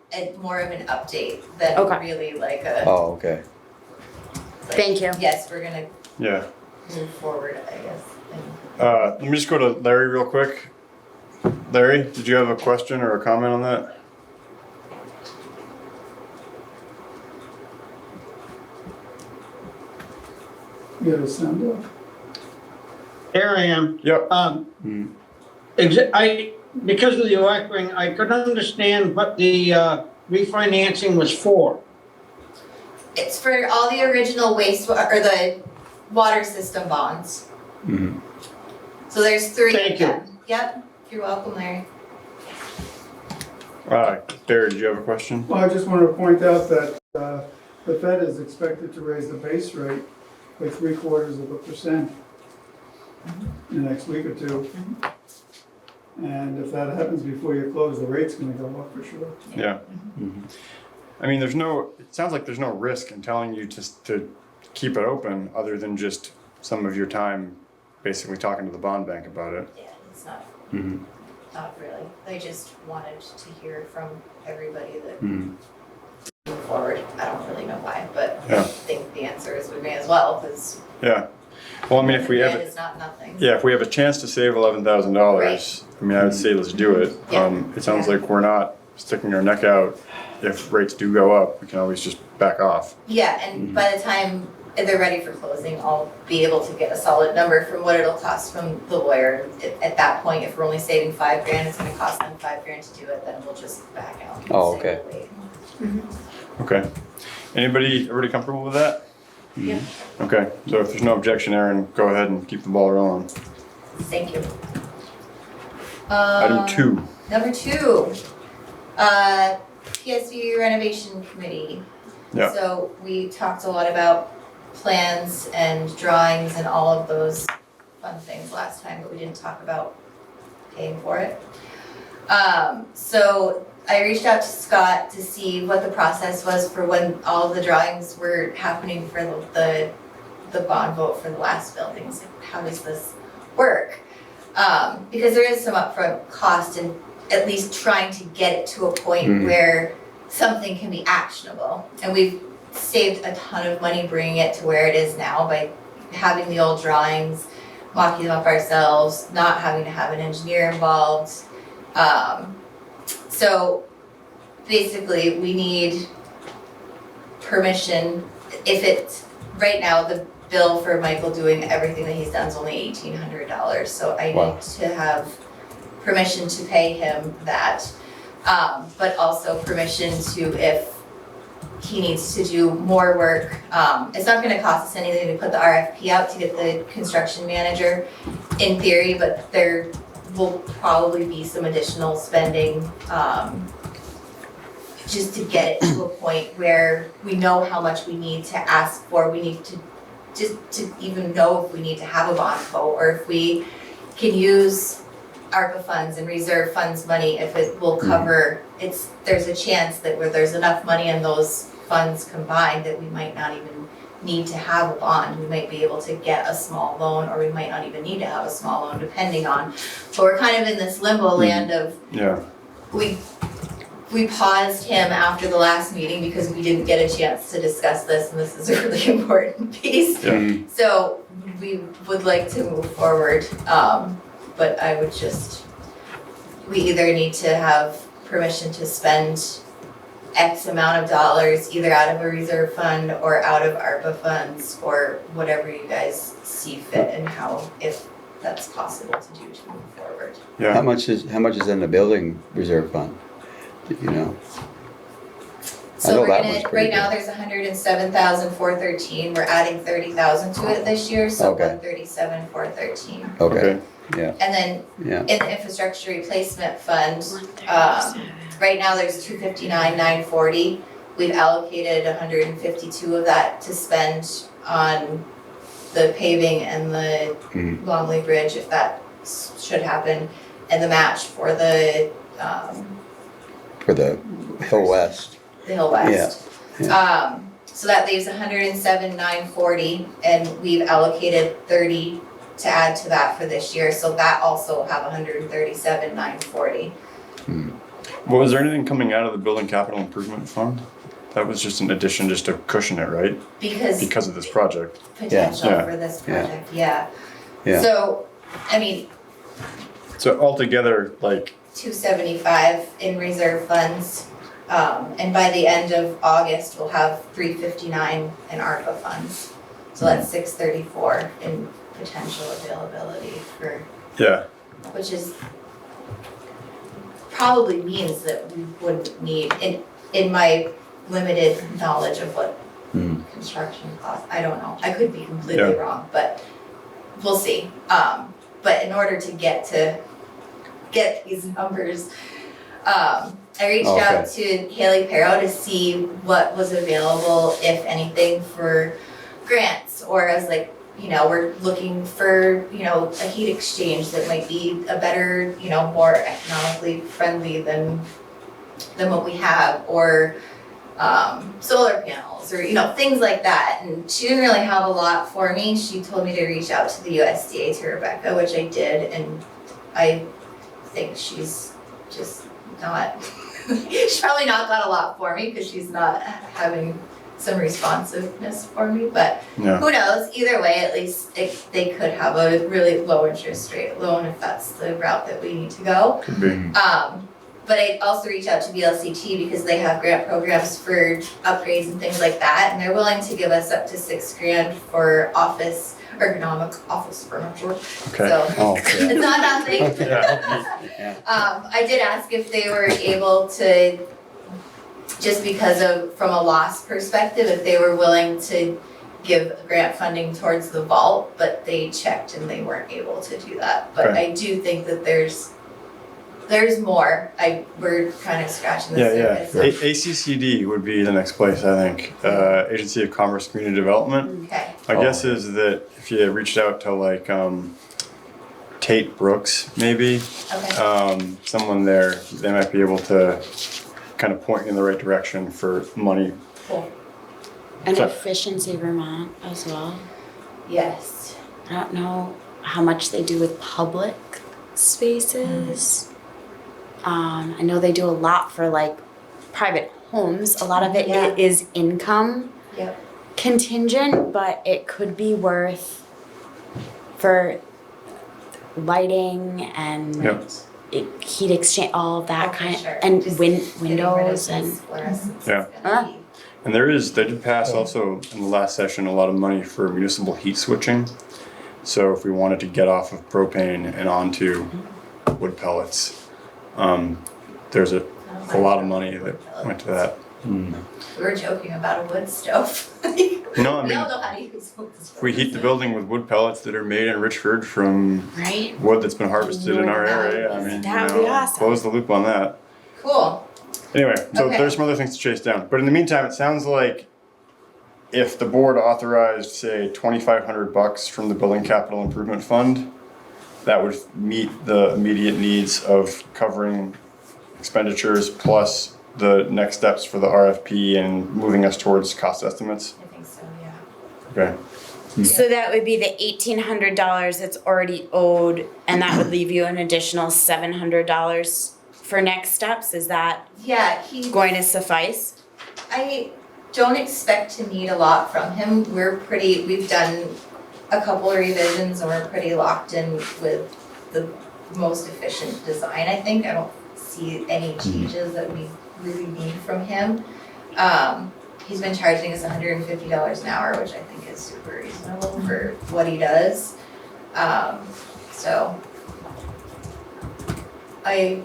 More of an update than Okay. really like a, Oh, okay. like, Thank you. yes, we're gonna Yeah. move forward, I guess. Let me just go to Larry real quick. Larry, did you have a question or a comment on that? You gotta sound off. Here I am. Yep. Because of the electing, I couldn't understand what the refinancing was for. It's for all the original wastewater, or the water system bonds. Mhm. So there's 3 Thank of you. them. Yep, you're welcome, Larry. Barry, did you have a question? Well, I just wanted to point out that the Fed is expected to raise the base rate by 0.75%. in the next week or two. And if that happens before you close, the rate's gonna go up for sure. Yeah. I mean, it sounds like there's no risk in telling you to keep it open other than just some of your time basically talking to the bond bank about it. Yeah, it's not, Mhm. not really. They just wanted to hear from everybody that Mhm. move forward. I don't really know why, but I Yeah. think the answer is we may as well, because Yeah. Well, I mean, if we have it's not nothing. Yeah, if we have a chance to save $11,000, I mean, I would say let's do it. Yeah. It sounds like we're not sticking our neck out. If rates do go up, we can always just back off. Yeah, and by the time they're ready for closing, I'll be able to get a solid number from what it'll cost from the lawyer. At that point, if we're only saving $5,000, it's gonna cost them $5,000 to do it, then we'll just back out. and Oh, say okay. we'll wait. Okay. Everybody comfortable with that? Yeah. Okay, so if there's no objection, Aaron, go ahead and keep the ball rolling. Thank you. Item 2. Number 2, PSU renovation committee. Yeah. So we talked a lot about plans and drawings and all of those fun things last time, but we didn't talk about paying for it. So I reached out to Scott to see what the process was for when all of the drawings were happening for the bond vote for the last buildings. How does this work? Because there is some upfront cost in at least trying to get it to a point where something can be actionable. And we've saved a ton of money bringing it to where it is now by having the old drawings, mocking them up ourselves, not having to have an engineer involved. So basically, we need permission. If it's, right now, the bill for Michael doing everything that he's done is only $1,800, so I Wow. need to have permission to pay him that. But also permission to, if he needs to do more work, it's not gonna cost us anything to put the RFP out to get the construction manager in theory, but there will probably be some additional spending, just to get it to a point where we know how much we need to ask for. We need to, just to even know if we need to have a bond vote, or if we can use ARPA funds and reserve funds money, if it will cover, there's a chance that where there's enough money in those funds combined that we might not even need to have a bond. We might be able to get a small loan, or we might not even need to have a small loan, depending on. But we're kind of in this limbo land of, Yeah. we paused him after the last meeting because we didn't get a chance to discuss this, and this is a really important piece. Yeah. So we would like to move forward, but I would just, we either need to have permission to spend X amount of dollars, either out of a reserve fund or out of ARPA funds, or whatever you guys see fit, and how, if that's possible to do to move forward. Yeah. How much is in the building reserve fund? You know? I So know we're that gonna, one's pretty right now, there's 107,413, we're adding 30,000 to it this year, so Okay. 137,413. Okay, yeah, And then yeah. in the infrastructure replacement fund, right now there's 259,940. We've allocated 152 of that to spend on the paving and the Longley Bridge, if that should happen, and the match for the For the Hill West. Hill West. Yeah, So that leaves 107,940, and we've allocated 30 to add to that for this year, so that also will have 137,940. Well, was there anything coming out of the building capital improvement fund? That was just an addition, just to cushion it, right? Because of this project. potential Yeah. for this project, yeah. Yeah. So, I mean, So altogether, like, 275 in reserve funds, and by the end of August, we'll have 359 in ARPA funds. So that's 634 in potential availability for, yeah, which is, probably means that we wouldn't need, in my limited knowledge of what construction costs, I don't know, I could be completely wrong, but we'll see. But in order to get these numbers, I reached out to Haley Perro to see what was available, if anything, for grants, or as like, we're looking for, a heat exchange that might be a better, more economically friendly than what we have, or solar panels, or things like that. And she didn't really have a lot for me. She told me to reach out to the USDA, to Rebecca, which I did, and I think she's just not she's probably not got a lot for me because she's not having some responsiveness for me, but Yeah. who knows? Either way, at least they could have a really low interest rate loan if that's the route that we need to go. Could be. But I also reach out to BLCT because they have grant programs for upgrades and things like that, and they're willing to give us up to $6,000 for ergonomic office furniture. Okay. So Oh, yeah. it's not nothing. Yeah. I did ask if they were able to, just because of, from a loss perspective, if they were willing to give grant funding towards the vault, but they checked and they weren't able to do that. But Okay. I do think that there's more. We're kind of scratching the Yeah, surface. ACCD would be the next place, I think. Agency of Commerce Community Development. Okay, My Oh. guess is that if you reached out to like Tate Brooks, maybe, okay. someone there, they might be able to kind of point you in the right direction for money. Cool. And So- Efficiency Vermont as well. Yes. I don't know how much they do with public spaces. I know they do a lot for like private homes. A lot of it Yeah. is income Yep. contingent, but it could be worth for lighting and Yep. heat exchange, all of that Oh, for kind, sure. and Just getting rid of windows these and fluorescents is Yeah. gonna be- And they did pass also in the last session a lot of money for municipal heat switching. So if we wanted to get off of propane and onto wood pellets, there's a lot of money that went to that. Hmm. We were joking about a wood stove. No, I We mean, all know how to use wood stoves. if we heat the building with wood pellets that are made in Richford from right. wood that's been harvested in our area, I mean, That would be awesome. close the loop on that. Cool. Anyway, so Okay. there's some other things to chase down. But in the meantime, it sounds like if the board authorized, say, $2,500 from the Building Capital Improvement Fund, that would meet the immediate needs of covering expenditures plus the next steps for the RFP and moving us towards cost estimates. I think so, yeah. Okay. So that would be the $1,800 that's already owed, and that would leave you an additional $700 for next steps. Is that Yeah, going to suffice? I don't expect to need a lot from him. We've done a couple of revisions and we're pretty locked in with the most efficient design, I think. I don't see any changes that we really need from him. He's been charging us $150 an hour, which I think is super reasonable for what he does. So I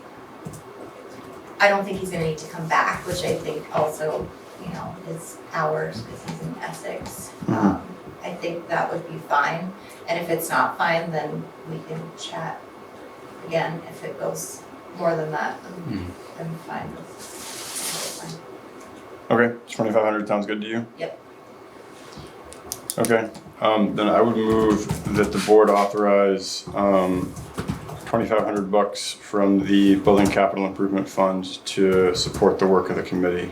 don't think he's gonna need to come back, which I think also, is hours, because he's in Essex. I think that would be fine, and if it's not fine, then we can chat again. If it goes more than that, then I'm fine with it. Okay, 2,500 sounds good to you? Yep. Okay, then I would move that the board authorize, $2,500 from the Building Capital Improvement Fund to support the work of the committee.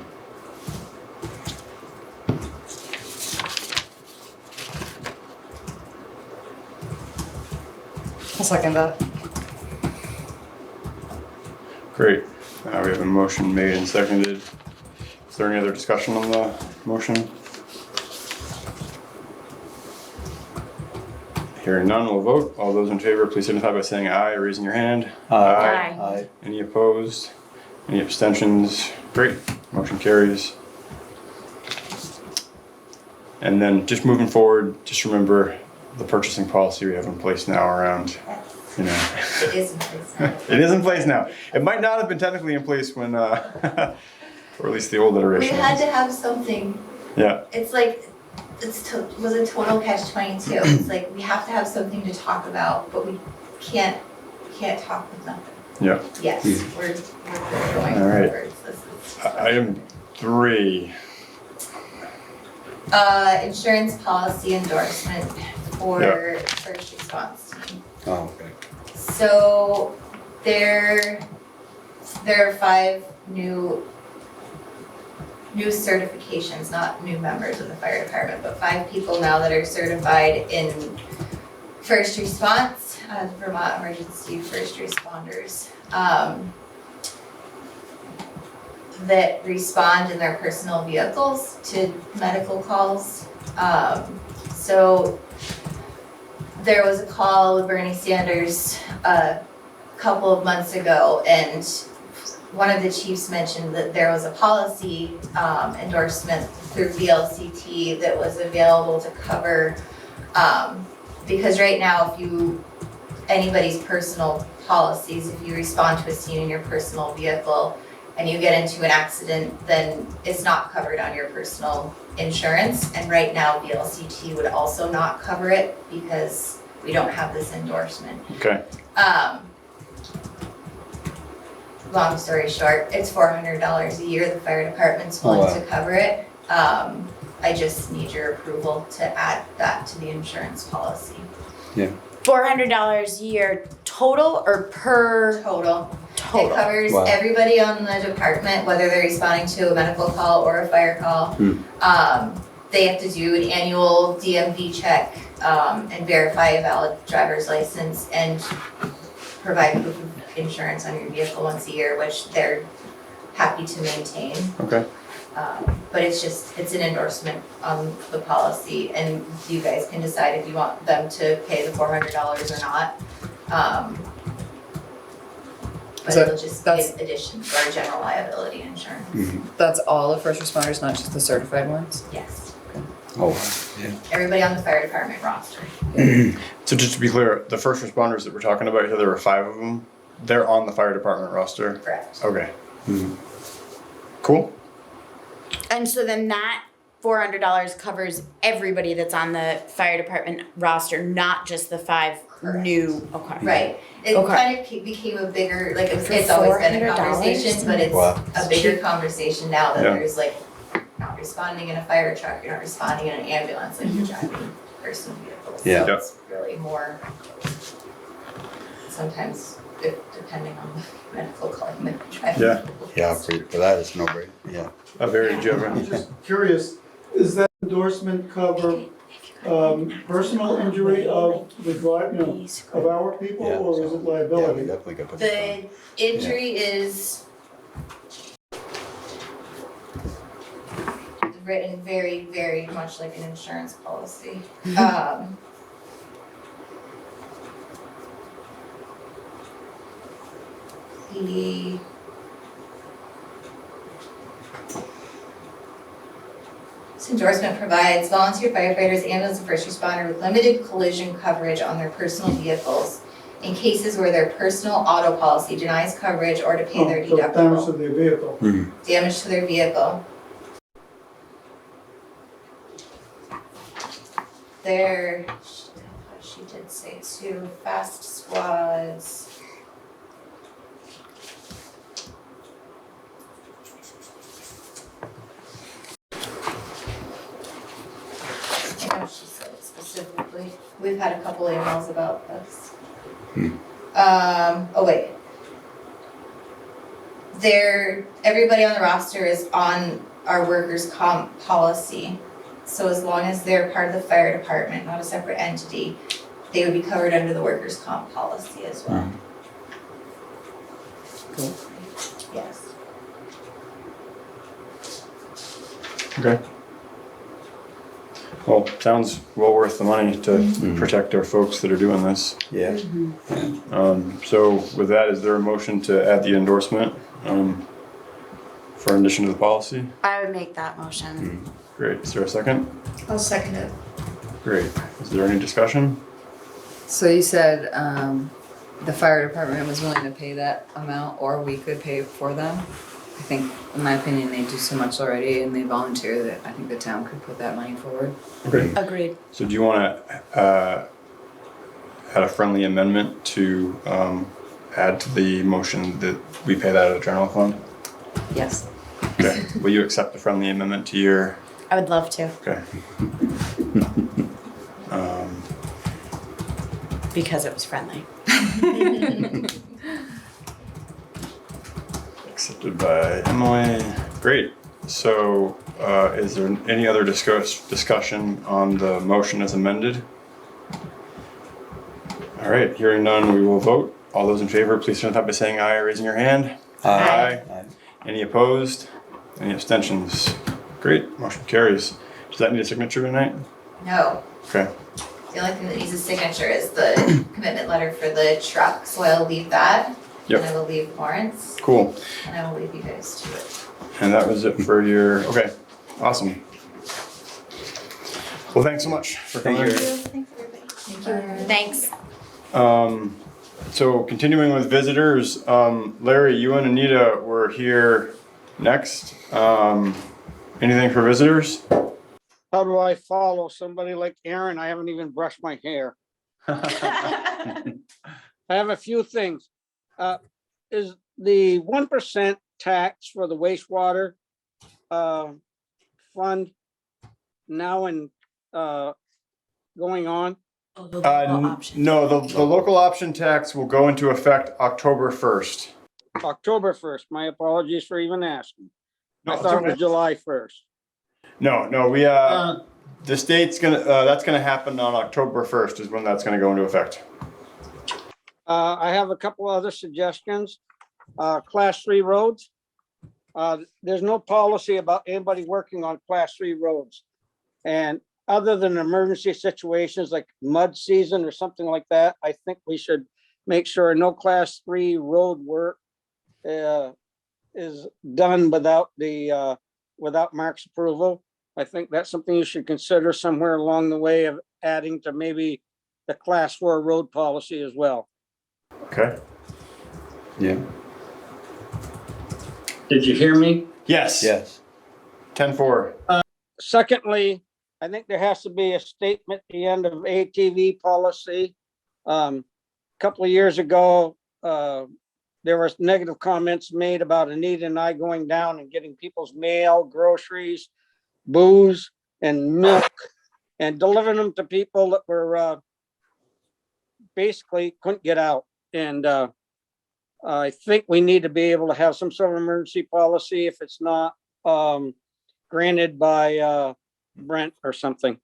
I'll second that. Great, we have a motion made and seconded. Is there any other discussion on the motion? Hearing none, we'll vote. All those in favor, please signify by saying aye or raising your hand. Aye. Aye. Any opposed? Any abstentions? Great, motion carries. And then just moving forward, just remember the purchasing policy we have in place now around, you know. It is in place now. It is in place now. It might not have been technically in place when, or at least the old We iteration. had to have something. Yeah, It's like, was a total catch-22. It's like, we have to have something to talk about, but we can't talk with nothing. yeah. Yes, we're going All right. forwards. This is. Item 3. Insurance policy endorsement for first response team. Oh, okay. So there are 5 new certifications, not new members of the fire department, but 5 people now that are certified in first response, Vermont Emergency First Responders, that respond in their personal vehicles to medical calls. So there was a call with Bernie Sanders a couple of months ago, and one of the chiefs mentioned that there was a policy endorsement through VLCT that was available to cover, because right now anybody's personal policies, if you respond to a scene in your personal vehicle and you get into an accident, then it's not covered on your personal insurance. And right now VLCT would also not cover it because we don't have this endorsement. Okay. Long story short, it's $400 a year, the fire department's willing to cover it. I just need your approval to add that to the insurance policy. $400 a year total or per Total. It total? covers Wow. everybody on the department, whether they're responding to a medical call or a fire call. They have to do an annual DMV check, and verify a valid driver's license and provide proof of insurance on your vehicle once a year, which they're happy to maintain. Okay. But it's an endorsement on the policy, and you guys can decide if you want them to pay the $400 or not. But So it'll just be that's- an addition to our general liability insurance. That's all the first responders, not just the certified ones? Yes, Oh, yeah. everybody on the fire department roster. So just to be clear, the first responders that we're talking about here, there were 5 of them. They're on the fire department roster. Correct. Okay. Cool. And so then that $400 covers everybody that's on the fire department roster, not just the 5 Correct. new, okay. Right. It Okay. kind of became a bigger, like, For it's always been a $400? conversation, but it's Wow. a bigger conversation now that Yeah. there's like, not responding in a fire truck, you're not responding in an ambulance, like you're driving personal vehicles. So Yeah. it's really more, sometimes depending on the medical call, you might be driving. Yeah. Yeah, for that, it's no brainer, yeah. Very Joe. Just curious, does that endorsement cover personal injury of the of our people, Yeah, or is so- it Yeah, we liability? definitely could put this on. The injury is written very, very much like an insurance policy. The This endorsement provides volunteer firefighters, ambulance, and first responder with limited collision coverage on their personal vehicles in cases where their personal auto policy denies coverage or to pay their Oh, so damage to deductible. their vehicle. Damage to their vehicle. She did say too, fast squads. I know she said it specifically. We've had a couple emails about this. Oh wait. Everybody on the roster is on our workers' comp policy. So as long as they're part of the fire department, not a separate entity, they would be covered under the workers' comp policy as well. Cool. Yes. Okay. Well, sounds well worth the money to protect our folks that are doing this. Yeah. So with that, is there a motion to add the endorsement for addition to the policy? I would make that motion. Great. Is there a second? I'll second it. Great. Is there any discussion? So you said, the fire department was willing to pay that amount, or we could pay for them? I think, in my opinion, they do so much already and they volunteer that I think the town could put that money forward. Okay. Agreed. So do you want to add a friendly amendment to add to the motion that we pay that out of the general fund? Yes. Okay. Will you accept the friendly amendment to your? I would love to. Okay. because it was friendly. Accepted by Emily. Great. So, is there any other discussion on the motion as amended? All right, hearing none, we will vote. All those in favor, please signify by saying aye or raising your hand. Aye. Any opposed? Any abstentions? Great, motion carries. Does that need a signature tonight? No, Okay. the only thing that needs a signature is the commitment letter for the truck, so I'll leave that. Yep. And I will leave Lawrence, Cool. and I will leave you guys to it. And that was it for your, okay, awesome. Well, thanks so much for coming. Thank you. Thanks. So continuing with visitors, Larry, you and Anita were here next. Anything for visitors? How do I follow somebody like Aaron? I haven't even brushed my hair. I have a few things. Is the 1% tax for the wastewater fund now and going on? No, the local option tax will go into effect October 1st. October 1st. My apologies for even asking. No, I it's thought it okay. was July 1st. No, we, the state's gonna, that's gonna happen on October 1st is when that's gonna go into effect. I have a couple other suggestions. Class 3 roads. There's no policy about anybody working on class 3 roads. And other than emergency situations like mud season or something like that, I think we should make sure no class 3 road work is done without without Mark's approval. I think that's something you should consider somewhere along the way of adding to maybe the class 4 road policy as well. Okay. Yeah. Did you hear me? Yes. Yes. 10-4. Secondly, I think there has to be a statement at the end of ATV policy. A couple of years ago, there was negative comments made about Anita and I going down and getting people's mail, groceries, booze, and milk, and delivering them to people that were basically couldn't get out. And I think we need to be able to have some sort of emergency policy if it's not granted by Brent or something.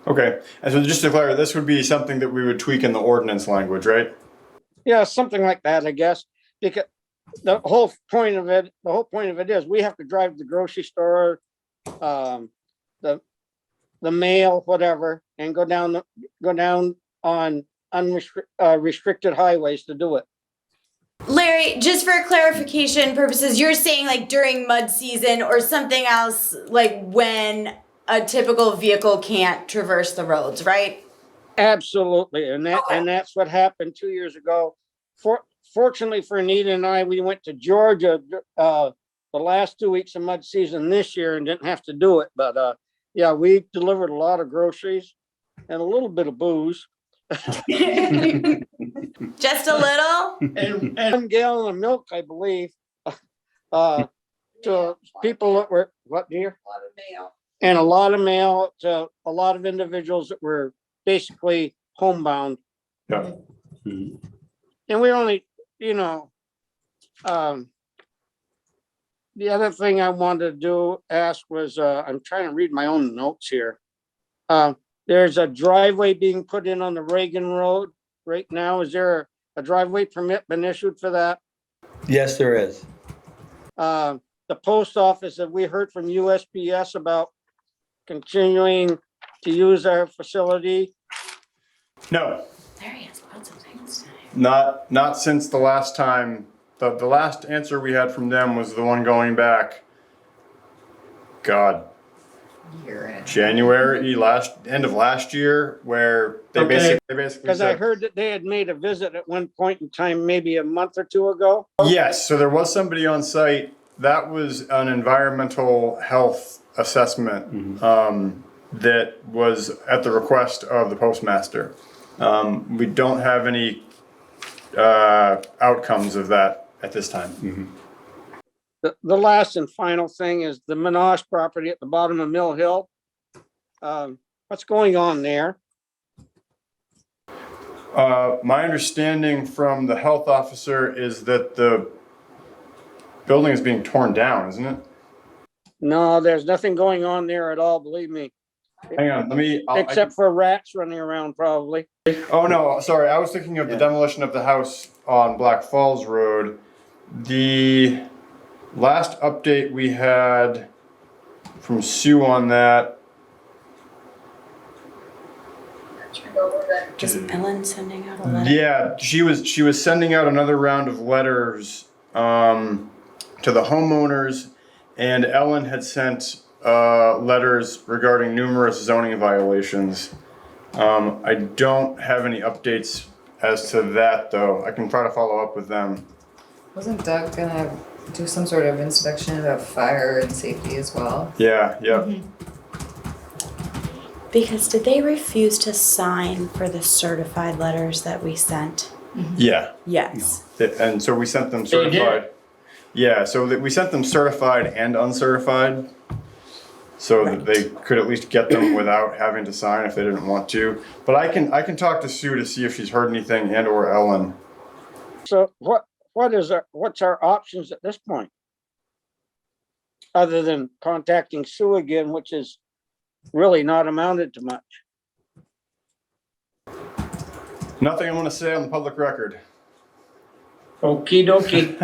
Okay, and so just to clarify, this would be something that we would tweak in the ordinance language, right? Yeah, something like that, I guess, because the whole point of it is we have to drive to the grocery store, the mail, whatever, and go down on restricted highways to do it. Larry, just for clarification purposes, you're saying like during mud season or something else, like when a typical vehicle can't traverse the roads, right? Absolutely, and that's what happened 2 years ago. Fortunately for Anita and I, we went to Georgia the last 2 weeks of mud season this year and didn't have to do it. But yeah, we delivered a lot of groceries and a little bit of booze. Just a little? And 1 gallon of milk, I believe, to people that were, what, dear? A lot of mail. And a lot of mail to a lot of individuals that were basically homebound. Yeah. And we only, the other thing I wanted to ask was, I'm trying to read my own notes here. There's a driveway being put in on the Reagan Road right now. Is there a driveway permit been issued for that? Yes, there is. The post office, have we heard from USPS about continuing to use our facility? No, Larry has lots of things to say. not since the last time. The last answer we had from them was the one going back, God, January, end of last year, where they Okay. basically Because I said, heard that they had made a visit at one point in time, maybe a month or two ago. yes, so there was somebody on site. That was an environmental health assessment that was at the request of the postmaster. We don't have any outcomes of that at this time. The last and final thing is the Minosh property at the bottom of Mill Hill. What's going on there? My understanding from the health officer is that the building is being torn down, isn't it? No, there's nothing going on there at all, believe me, Hang on, let me. except for rats running around probably. Oh, no, sorry, I was thinking of the demolition of the house on Black Falls Road. The last update we had from Sue on that. Is Ellen sending out a letter? Yeah, she was sending out another round of letters to the homeowners, and Ellen had sent letters regarding numerous zoning violations. I don't have any updates as to that, though. I can try to follow up with them. Wasn't Doug gonna do some sort of inspection about fire and safety as well? Yeah, yeah. Mm-hmm. Because did they refuse to sign for the certified letters that we sent? Yeah. Yes. And so we sent them They did? certified. Yeah, so we sent them certified and uncertified. So that they could at least get them without having to sign if they didn't want to. But I can talk to Sue to see if she's heard anything, and or Ellen. So what's our options at this point? Other than contacting Sue again, which is really not amounted to much. Nothing I'm gonna say on the public record. Okie dokie.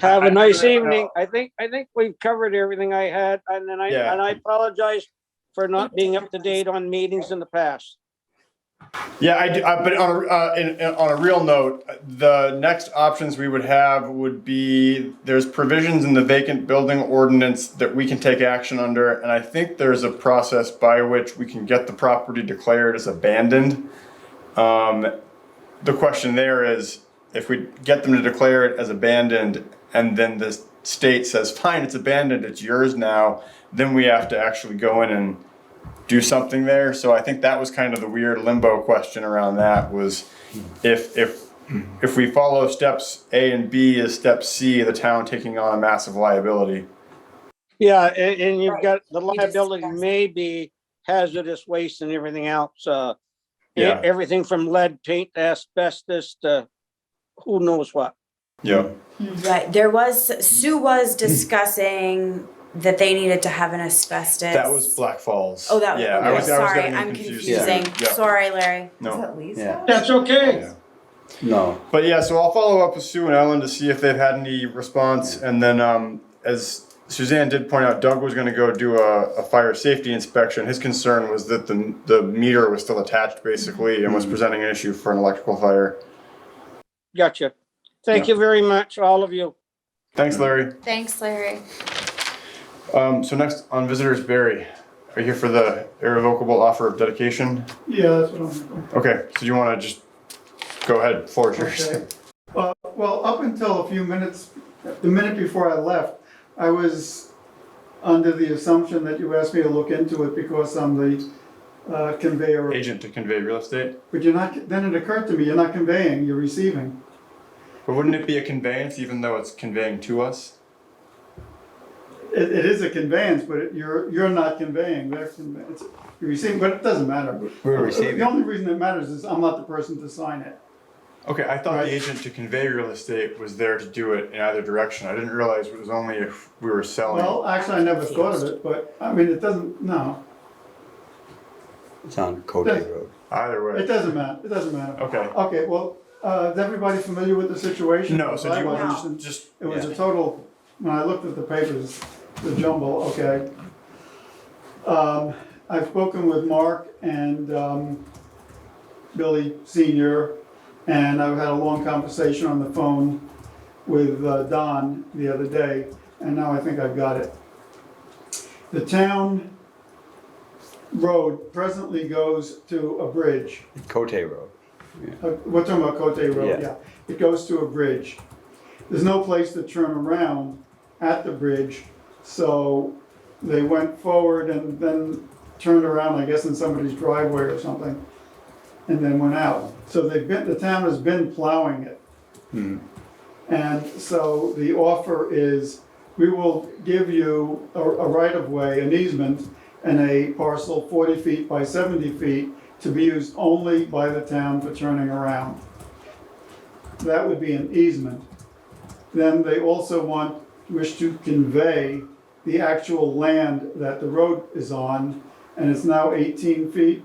Have a nice evening. I think we've covered everything I had, and then Yeah. I apologize for not being up to date on meetings in the past. Yeah, I do, but on a real note, the next options we would have would be, there's provisions in the vacant building ordinance that we can take action under, and I think there's a process by which we can get the property declared as abandoned. The question there is, if we get them to declare it as abandoned, and then the state says, fine, it's abandoned, it's yours now, then we have to actually go in and do something there. So I think that was kind of the weird limbo question around that, was if we follow steps A and B, is step C the town taking on a massive liability? Yeah, and you've got the We liability discussed. may be hazardous waste and everything else. Yeah. Everything from lead paint to asbestos to who knows what. Yeah. Right, Sue was discussing that they needed to have an asbestos. That was Black Falls. Oh, that was, Yeah, okay, I was sorry, getting them I'm confused. confusing. Yeah. Sorry, Larry. Is No. that Lee's Yeah. house? That's okay. Yeah. No, But yeah, so I'll follow up with Sue and Ellen to see if they've had any response, and then as Suzanne did point out, Doug was gonna go do a fire safety inspection. His concern was that the meter was still attached basically and was presenting an issue for an electrical fire. Gotcha. Thank you very much, all of you. Thanks, Larry. Thanks, Larry. So next on visitors, Barry, are you here for the irrevocable offer of dedication? Yeah, that's what I'm doing. Okay, so you wanna just go ahead, floor is yours. Okay. Well, up until a few minutes, the minute before I left, I was under the assumption that you asked me to look into it because I'm the conveyor. Agent to convey real estate. But you're not, then it occurred to me, you're not conveying, you're receiving. But wouldn't it be a conveyance even though it's conveying to us? It is a conveyance, but you're not conveying, they're conveying, you're receiving, but it doesn't matter. we're receiving. The only reason it matters is I'm not the person to sign it. Okay, I thought Right. the agent to convey real estate was there to do it in either direction. I didn't realize it was only if we were selling. Well, actually, I never thought of it, but, I mean, it doesn't, no, It's on Cote Road. Either it way. doesn't matter, it doesn't matter. Okay. Okay, well, is everybody familiar with the situation? No, so do you I want wasn't. to just, It was yeah. a total, when I looked at the papers, the jumble, okay. I've spoken with Mark and Billy Senior, and I've had a long conversation on the phone with Don the other day, and now I think I've got it. The town road presently goes to a bridge. Cote Road. We're talking about Cote Road, Yeah. yeah. It goes to a bridge. There's no place to turn around at the bridge, so they went forward and then turned around, I guess in somebody's driveway or something, and then went out. So the town has been plowing it. And so the offer is, we will give you a right-of-way, an easement, and a parcel 40 feet by 70 feet to be used only by the town for turning around. That would be an easement. Then they also wish to convey the actual land that the road is on, and it's now 18 feet,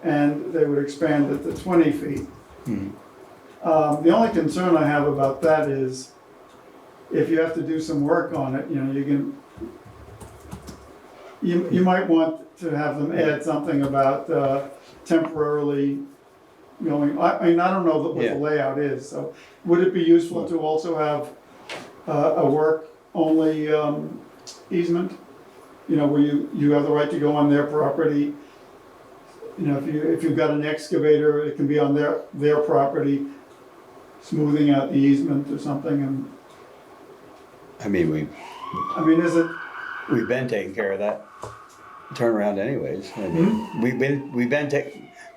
and they would expand it to 20 feet. The only concern I have about that is if you have to do some work on it, you might want to have them add something about temporarily going, I mean, I don't know what Yeah. the layout is, so would it be useful to also have a work-only easement? Where you have the right to go on their property. If you've got an excavator, it can be on their property, smoothing out the easement or something, and, I mean, is it, we've been taking care of that turnaround anyways. And we've been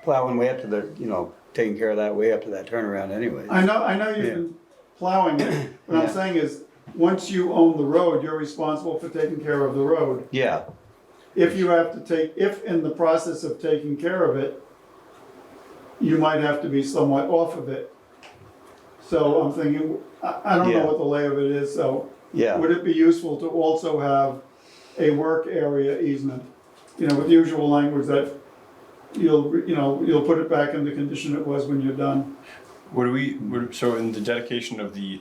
plowing way up to the, taking care of that way up to that turnaround anyways. I know you've been plowing it, what I'm Yeah. saying is, once you own the road, you're responsible for taking care of the road. Yeah, If in the process of taking care of it, you might have to be somewhat off of it. So I'm thinking, I don't know Yeah. what the lay of it is, so yeah. would it be useful to also have a work area easement? With usual language that you'll put it back in the condition it was when you're done. So in the dedication of the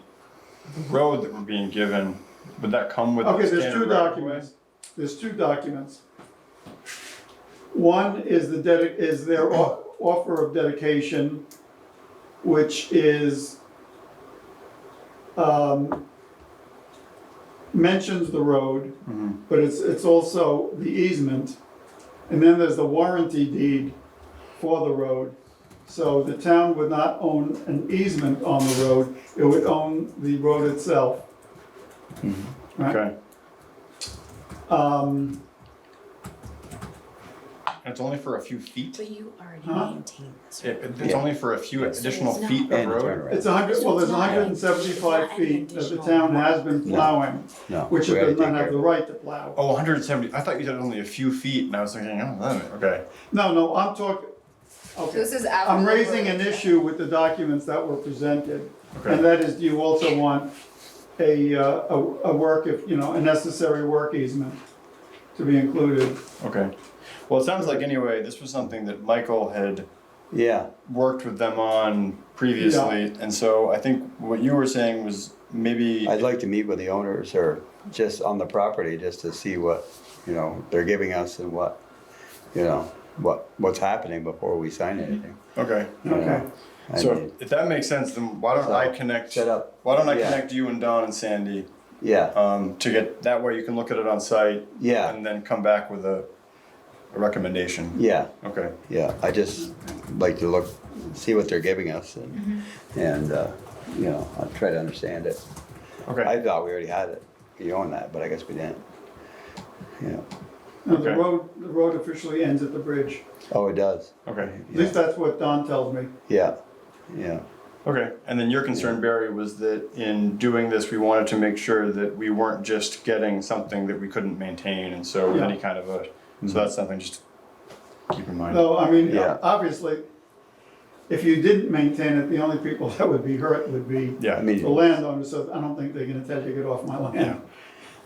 road that we're being given, would that come with? Okay, the there's two standard right of way? documents. There's two documents. One is is their offer of dedication, which is, mentions the road, but it's also the easement. And then there's the warranty deed for the road. So the town would not own an easement on the road, it would own the road itself. Right? Okay, Um, and it's only for a few feet? But you already Huh? maintain this. It's only for a few additional it's feet of And road? turnaround. It's 100, well, there's 175 feet that the town has been plowing, No. which we it gotta does not take have care the of right to plow. Oh, 170, I thought you said only a few feet, and I was thinking, okay. No, I'm talking, okay. This is after. I'm the raising road. an issue with the documents that were presented. Okay. And that is, do you also want a work, a necessary work easement to be included? Okay. Well, it sounds like anyway, this was something that Michael had Yeah, worked with them on previously, and so I think what you were saying was maybe. I'd like to meet with the owners or just on the property, just to see what, they're giving us and what's happening before we sign anything. Okay. you know? Okay. I So mean, if that makes sense, then why don't I connect? set up, Why don't I yeah. connect you and Don and Sandy yeah, to get that way you can look at it on site yeah, and then come back with a recommendation. yeah, Okay. yeah. I just like to see what they're giving us and I'll try to understand it. Okay. I thought we already had it, you own that, but I guess we didn't. Yeah. No, Okay. the road officially ends at the bridge. Oh, it does? Okay. At least that's what Don tells me. Yeah, yeah, Okay. And then your concern, Barry, was that in doing this, we wanted to make sure that we weren't just getting something that we couldn't maintain, and so Yeah. any kind of so that's something just to keep in mind. No, Yeah. obviously, if you didn't maintain it, the only people that would be hurt would be Yeah. I mean, the landowner, so I don't think they're gonna tell you to get off my land.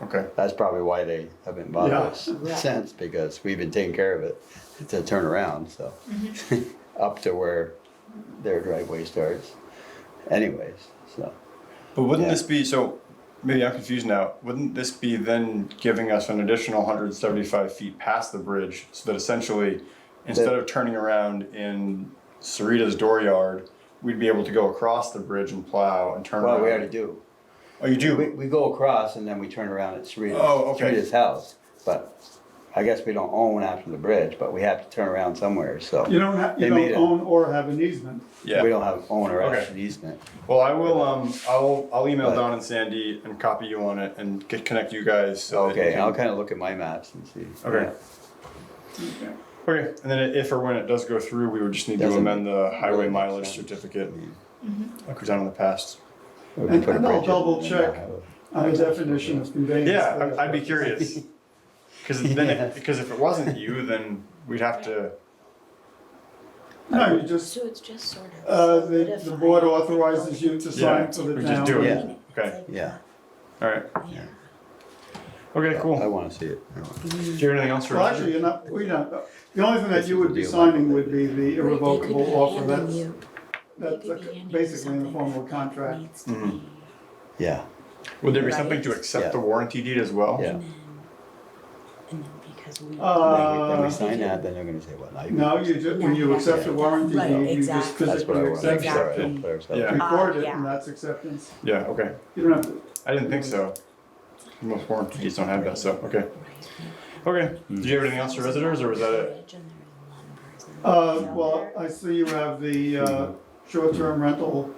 Okay. that's probably why they haven't bothered Yeah. us since, because we've been taking care of it to turn around, so. Up to where their driveway starts anyways, so. But wouldn't Yeah. this be, so maybe I'm confused now, wouldn't this be then giving us an additional 175 feet past the bridge so that essentially, instead of turning around in Sarita's dooryard, we'd be able to go across the bridge and plow and turn around? Well, we already do. Oh, you do? We go across and then we turn around at Oh, okay. Sarita's house, but I guess we don't own after the bridge, but we have to turn around somewhere, so. You They made don't it. own or have an easement. Yeah. We don't have own or Okay. actual easement. Well, I will, I'll email But- Don and Sandy and copy you on it and connect you guys so that you Okay, can- I'll kinda look at my maps and see. Okay. Okay. Okay, and then if or when it does go through, we would just need to Doesn't amend the highway really make mileage sense. certificate, like we've done in the past. We can And put a I'll bridge in double and check. have a- On the definition of conveyance. Yeah, I'd be curious. Because then, Yeah. because if it wasn't you, then we'd have to No, you just, So it's just sort of. the board authorizes you to sign for the we town. just do it. Yeah. Okay, Yeah, alright, Yeah. okay, I cool. wanna see it. I wanna- Do you have anything else for Well, Roger? actually, you're not, we don't, the only thing that This you is would the be deal, signing Michael. would be the irrevocable offer, that's They could be handing you basically in the something form of a that contract. needs to Mhm. be- Yeah, Would there be Right. something to accept Yeah. the warranty deed as well? Yeah. And then because we. then we Uh, sign that, then they're gonna say, what, now you. No, you just, when you accept a warranty Right, deed, you just exactly. That's what I physically want. accept it. Exactly. Sorry, clear stuff. Yeah. Record it, Yeah. and that's acceptance. Yeah, okay. You don't have to, I didn't think so. Most warranty deeds don't have that, so, okay. Okay, did you have anything else for visitors, or was that it? well, I see you have the, short-term rental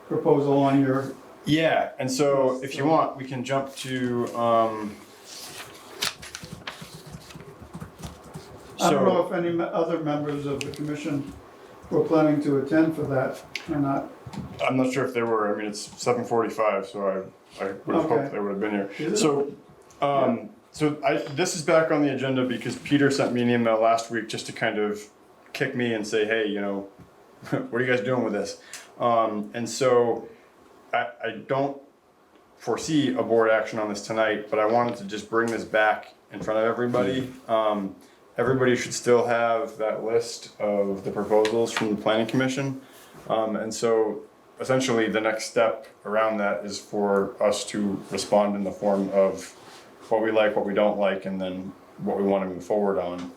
proposal on your, Yeah, and so if you want, we can jump to, I don't know so, if any other members of the commission were planning to attend for that or not. I'm not sure if they were, I mean, it's 7:45, so I would have Okay. hoped they would have been here. Is it? So, this is back on the agenda because Peter sent me an email last week just to kind of kick me and say, hey, you know, what are you guys doing with this? And so I don't foresee a board action on this tonight, but I wanted to just bring this back in front of everybody. Everybody should still have that list of the proposals from the planning commission. And so essentially the next step around that is for us to respond in the form of what we like, what we don't like, and then what we want to move forward on.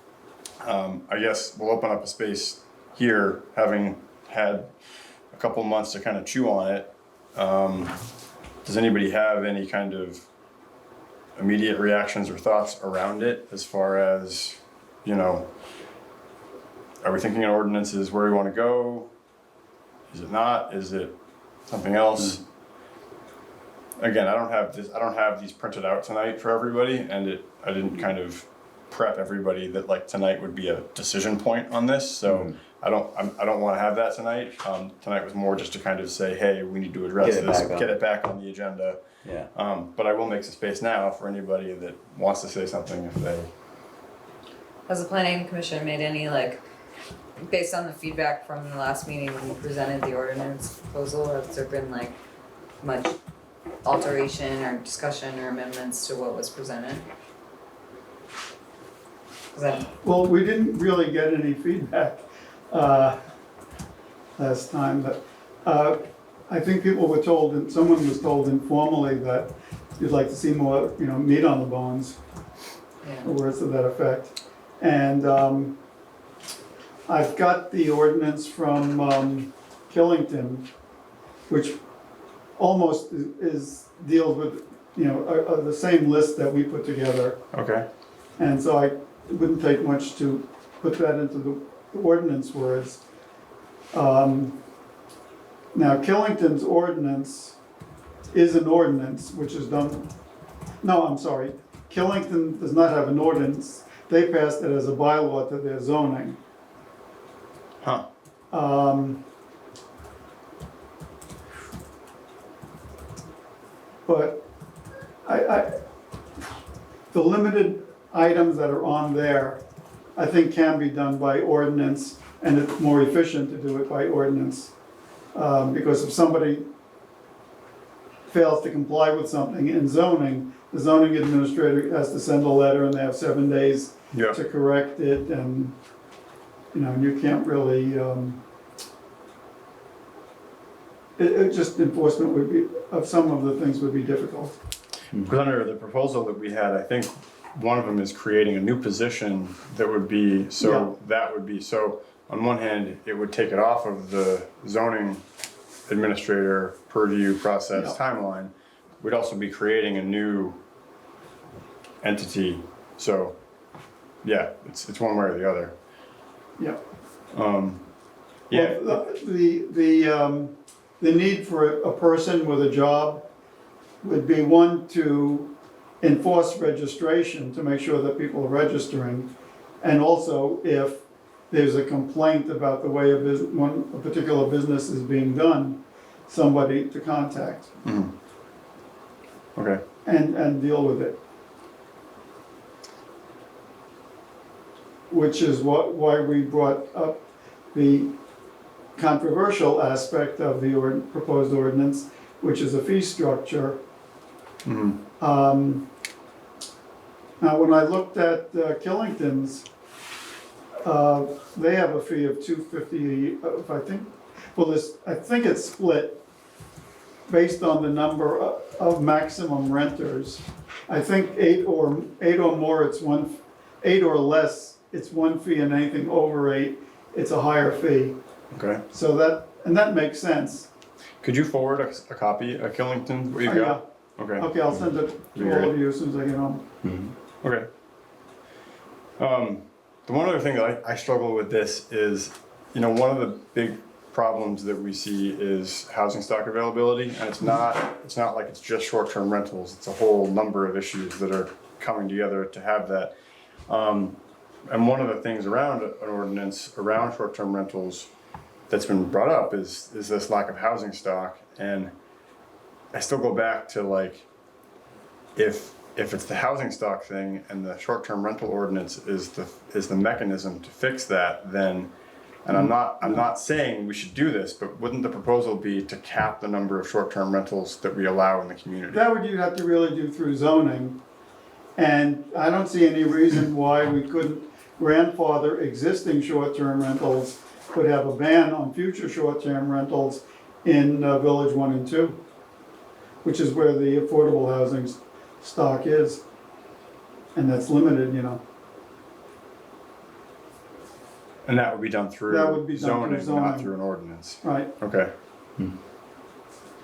I guess we'll open up a space here, having had a couple months to kind of chew on it. Does anybody have any kind of immediate reactions or thoughts around it as far as, you know, are we thinking an ordinance is where we want to go? Is it not? Is it something else? Again, I don't have these printed out tonight for everybody, and I didn't kind of prep everybody that like tonight would be a decision point on this, so I don't want to have that tonight. Tonight was more just to kind of say, hey, we need to address Get it this, back on. get it back on the agenda. Yeah, But I will make some space now for anybody that wants to say something if they. Has the planning commission made any, like, based on the feedback from the last meeting when we presented the ordinance proposal, has there been like much alteration or discussion or amendments to what was presented? 'Cause well, we didn't really get any feedback, last time, but, I think people were told, and someone was told informally that you'd like to see more, you know, meat on the bones, yeah. or words to that effect. And, I've got the ordinance from, Killington, which almost deals with, you know, the same list that we put together. Okay. And so it wouldn't take much to put that into the ordinance words. Now, Killington's ordinance is an ordinance which is done, no, I'm sorry, Killington does not have an ordinance. They passed it as a bylaw to their zoning. Huh. But the limited items that are on there, I think can be done by ordinance, and it's more efficient to do it by ordinance. Because if somebody fails to comply with something in zoning, the zoning administrator has to send a letter and they have 7 days Yeah. to correct it, and, you know, you can't really, it just enforcement would be, of some of the things would be difficult. Because under the proposal that we had, I think one of them is creating a new position that would be, so that would be, so on one hand, it would take it off of the zoning administrator purview process Yeah. timeline. We'd also be creating a new entity, so, yeah, it's one way or the other. Yeah. Yeah, Well, the need for a person with a job would be, one, to enforce registration, to make sure that people are registering. And also, if there's a complaint about the way a particular business is being done, somebody to contact okay, and deal with it. Which is why we brought up the controversial aspect of the proposed ordinance, which is a fee structure. Now, when I looked at Killington's, they have a fee of $250, I think. Well, I think it's split based on the number of maximum renters. I think 8 or more, it's 8 or less, it's 1 fee, and anything over 8, it's a higher fee. Okay. So that makes sense. Could you forward a copy of Killington, what you Oh, got? Okay. Okay, I'll send it to all of you as soon as I get home. Okay. The one other thing that I struggle with this is, one of the big problems that we see is housing stock availability, and it's not like it's just short-term rentals. It's a whole number of issues that are coming together to have that. And one of the things around an ordinance around short-term rentals that's been brought up is this lack of housing stock. And I still go back to, like, if it's the housing stock thing and the short-term rental ordinance is the mechanism to fix that, then, and I'm not saying we should do this, but wouldn't the proposal be to cap the number of short-term rentals that we allow in the community? That would you'd have to really do through zoning. And I don't see any reason why we couldn't grandfather existing short-term rentals, but have a ban on future short-term rentals in Village 1 and 2, which is where the affordable housing stock is. And that's limited, And that would be done through That would be done through zoning, not zoning. through an ordinance. Right. Okay.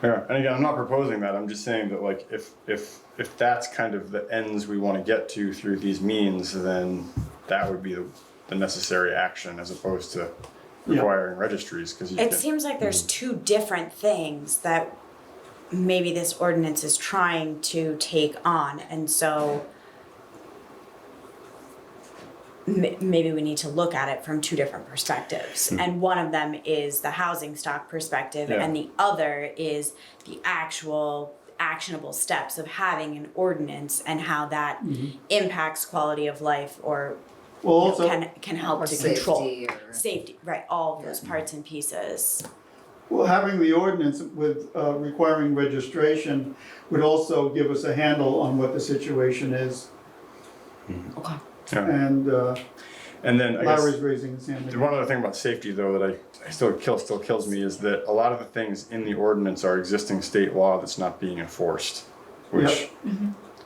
Yeah, and again, I'm not proposing that, I'm just saying that, like, if that's kind of the ends we want to get to through these means, then that would be the necessary action as opposed to requiring registries, because It seems like there's two different things that maybe this ordinance is trying to take on, and so maybe we need to look at it from two different perspectives. And one of them is the housing stock perspective, and the other is the actual actionable steps of having an ordinance and how that impacts quality of life, or Well, also, can help Or to control safety or- safety, right? All of those parts and pieces. well, having the ordinance with requiring registration would also give us a handle on what the situation is. Okay. Yeah. And then I guess Larry's raising his hand. the one other thing about safety, though, that I still kills me is that a lot of the things in the ordinance are existing state law that's not being enforced, which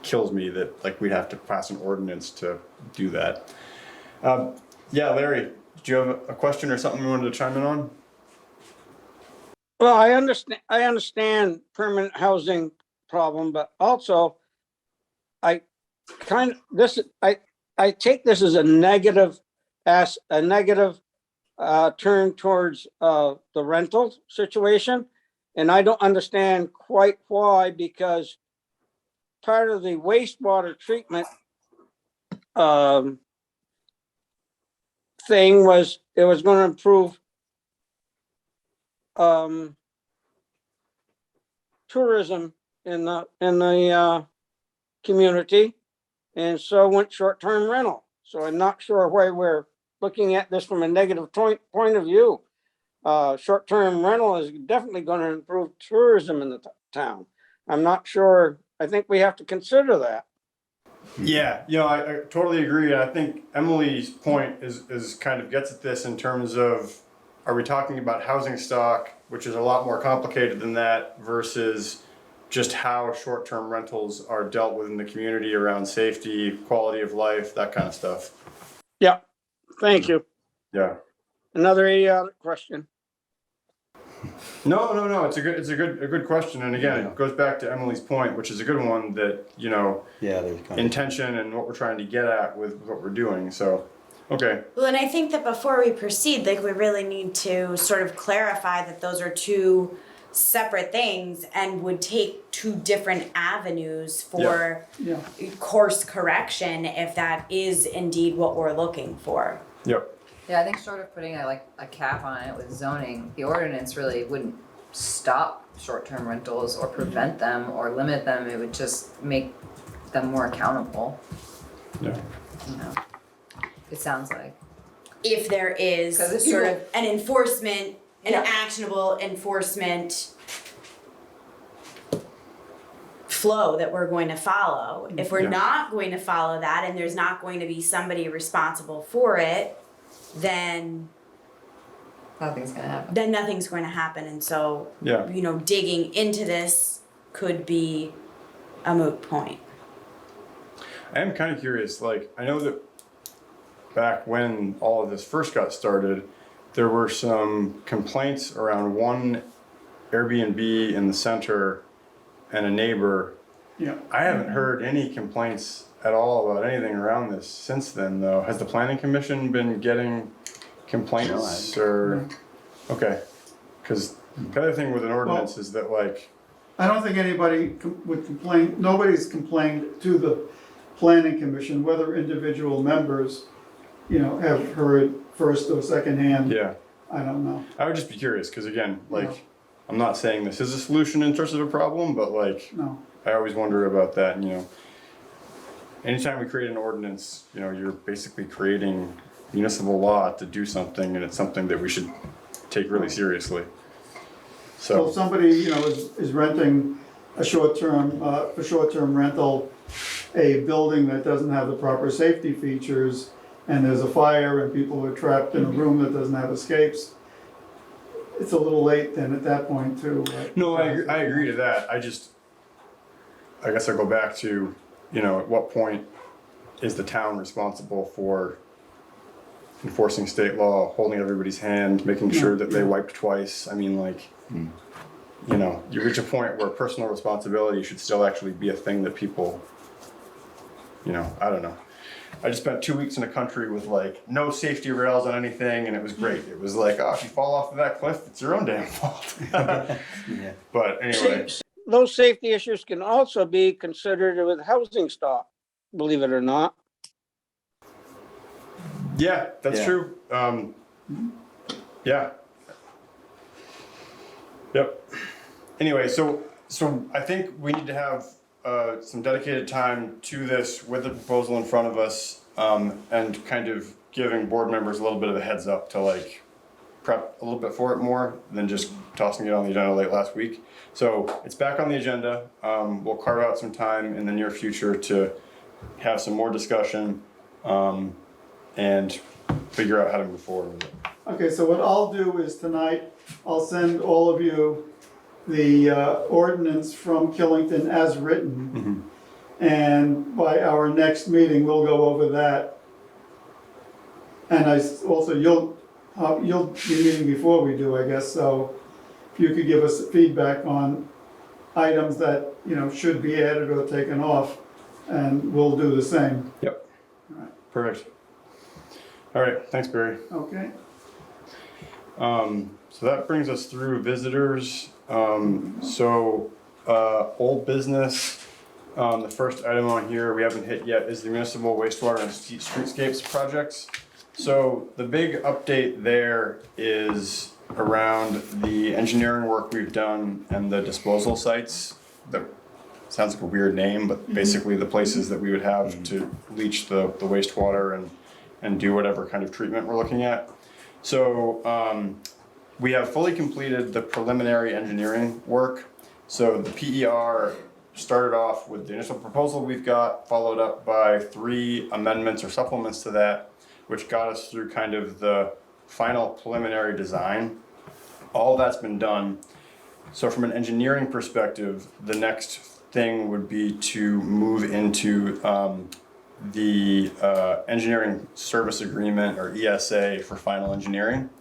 kills me that, like, we'd have to pass an ordinance to do that. Yeah, Larry, do you have a question or something you wanted to chime in on? Well, I understand permanent housing problem, but also I take this as a negative turn towards the rental situation. And I don't understand quite why, because part of the wastewater treatment thing was, it was going to improve tourism in the community, and so went short-term rental. So I'm not sure why we're looking at this from a negative point of view. Short-term rental is definitely going to improve tourism in the town. I'm not sure. I think we have to consider that. Yeah, I totally agree. And I think Emily's point is kind of gets at this in terms of, are we talking about housing stock, which is a lot more complicated than that, versus just how short-term rentals are dealt with in the community around safety, quality of life, that kind of stuff. Yeah, thank you. Yeah. Another idiotic question. No. It's a good question. And again, it goes back to Emily's point, which is a good one, that, there's kind intention and what we're trying to get at with what we're doing. So, okay. Well, and I think that before we proceed, like, we really need to sort of clarify that those are two separate things and would take two different avenues for course correction if that is indeed what we're looking for. Yep. Yeah, I think short of putting a cap on it with zoning, the ordinance really wouldn't stop short-term rentals or prevent them or limit them. It would just make them more accountable. Yeah. It sounds like. if there is 'Cause if sort people- of an enforcement, an Yeah. actionable enforcement flow that we're going to follow. If we're Yeah. not going to follow that and there's not going to be somebody responsible for it, then Nothing's gonna happen. nothing's going to happen. And so, Yeah. you know, digging into this could be a moot point. I am kind of curious, like, I know that back when all of this first got started, there were some complaints around one Airbnb in the center and a neighbor. Yeah. I haven't heard any complaints at all about anything around this since then, though. Has the planning commission been getting complaints or? Okay, because the other thing with an ordinance is that, like, I don't think anybody would complain, nobody's complained to the planning commission, whether individual members, you know, have heard first or secondhand. yeah, I don't know. I would just be curious, because again, like, Yeah. I'm not saying this is a solution in terms of a problem, but like, No. I always wonder about that, and, you know, anytime we create an ordinance, you know, you're basically creating municipal law to do something, and it's something that we should take really seriously. So if So, somebody, you know, is renting a short-term, for short-term rental, a building that doesn't have the proper safety features, and there's a fire and people are trapped in a room that doesn't have escapes, it's a little late then at that point too. no, I agree to that, I guess I go back to, you know, at what point is the town responsible for enforcing state law, holding everybody's hand, making sure that they wiped twice? I mean, like, you know, you reach a point where personal responsibility should still actually be a thing that people, you know, I don't know. I just spent 2 weeks in a country with like no safety rails on anything, and it was great. It was like, oh, if you fall off of that cliff, it's your own damn fault. Yeah. But anyway, Those safety issues can also be considered with housing stock, believe it or not. yeah, that's Yeah. true. Yeah. Yep. Anyway, so I think we need to have some dedicated time to this with the proposal in front of us, and kind of giving board members a little bit of a heads up to like prep a little bit for it more than just tossing it on the agenda late last week. So it's back on the agenda. We'll carve out some time in the near future to have some more discussion, and figure out how to move forward with it. Okay, so what I'll do is tonight, I'll send all of you the ordinance from Killington as written. And by our next meeting, we'll go over that. And also, you'll be meeting before we do, I guess, so if you could give us feedback on items that, you know, should be added or taken off, and we'll do the same. Yep. Perfect. All right, thanks, Barry. Okay? So that brings us through visitors. Old business, the first item on here we haven't hit yet is the municipal wastewater and streetscapes projects. So the big update there is around the engineering work we've done and the disposal sites. That sounds like a weird name, but basically the places that we would have to leach the wastewater and do whatever kind of treatment we're looking at. So we have fully completed the preliminary engineering work. So the PER started off with the initial proposal we've got, followed up by 3 amendments or supplements to that, which got us through kind of the final preliminary design. All that's been done. So from an engineering perspective, the next thing would be to move into the engineering service agreement, or ESA, for final engineering.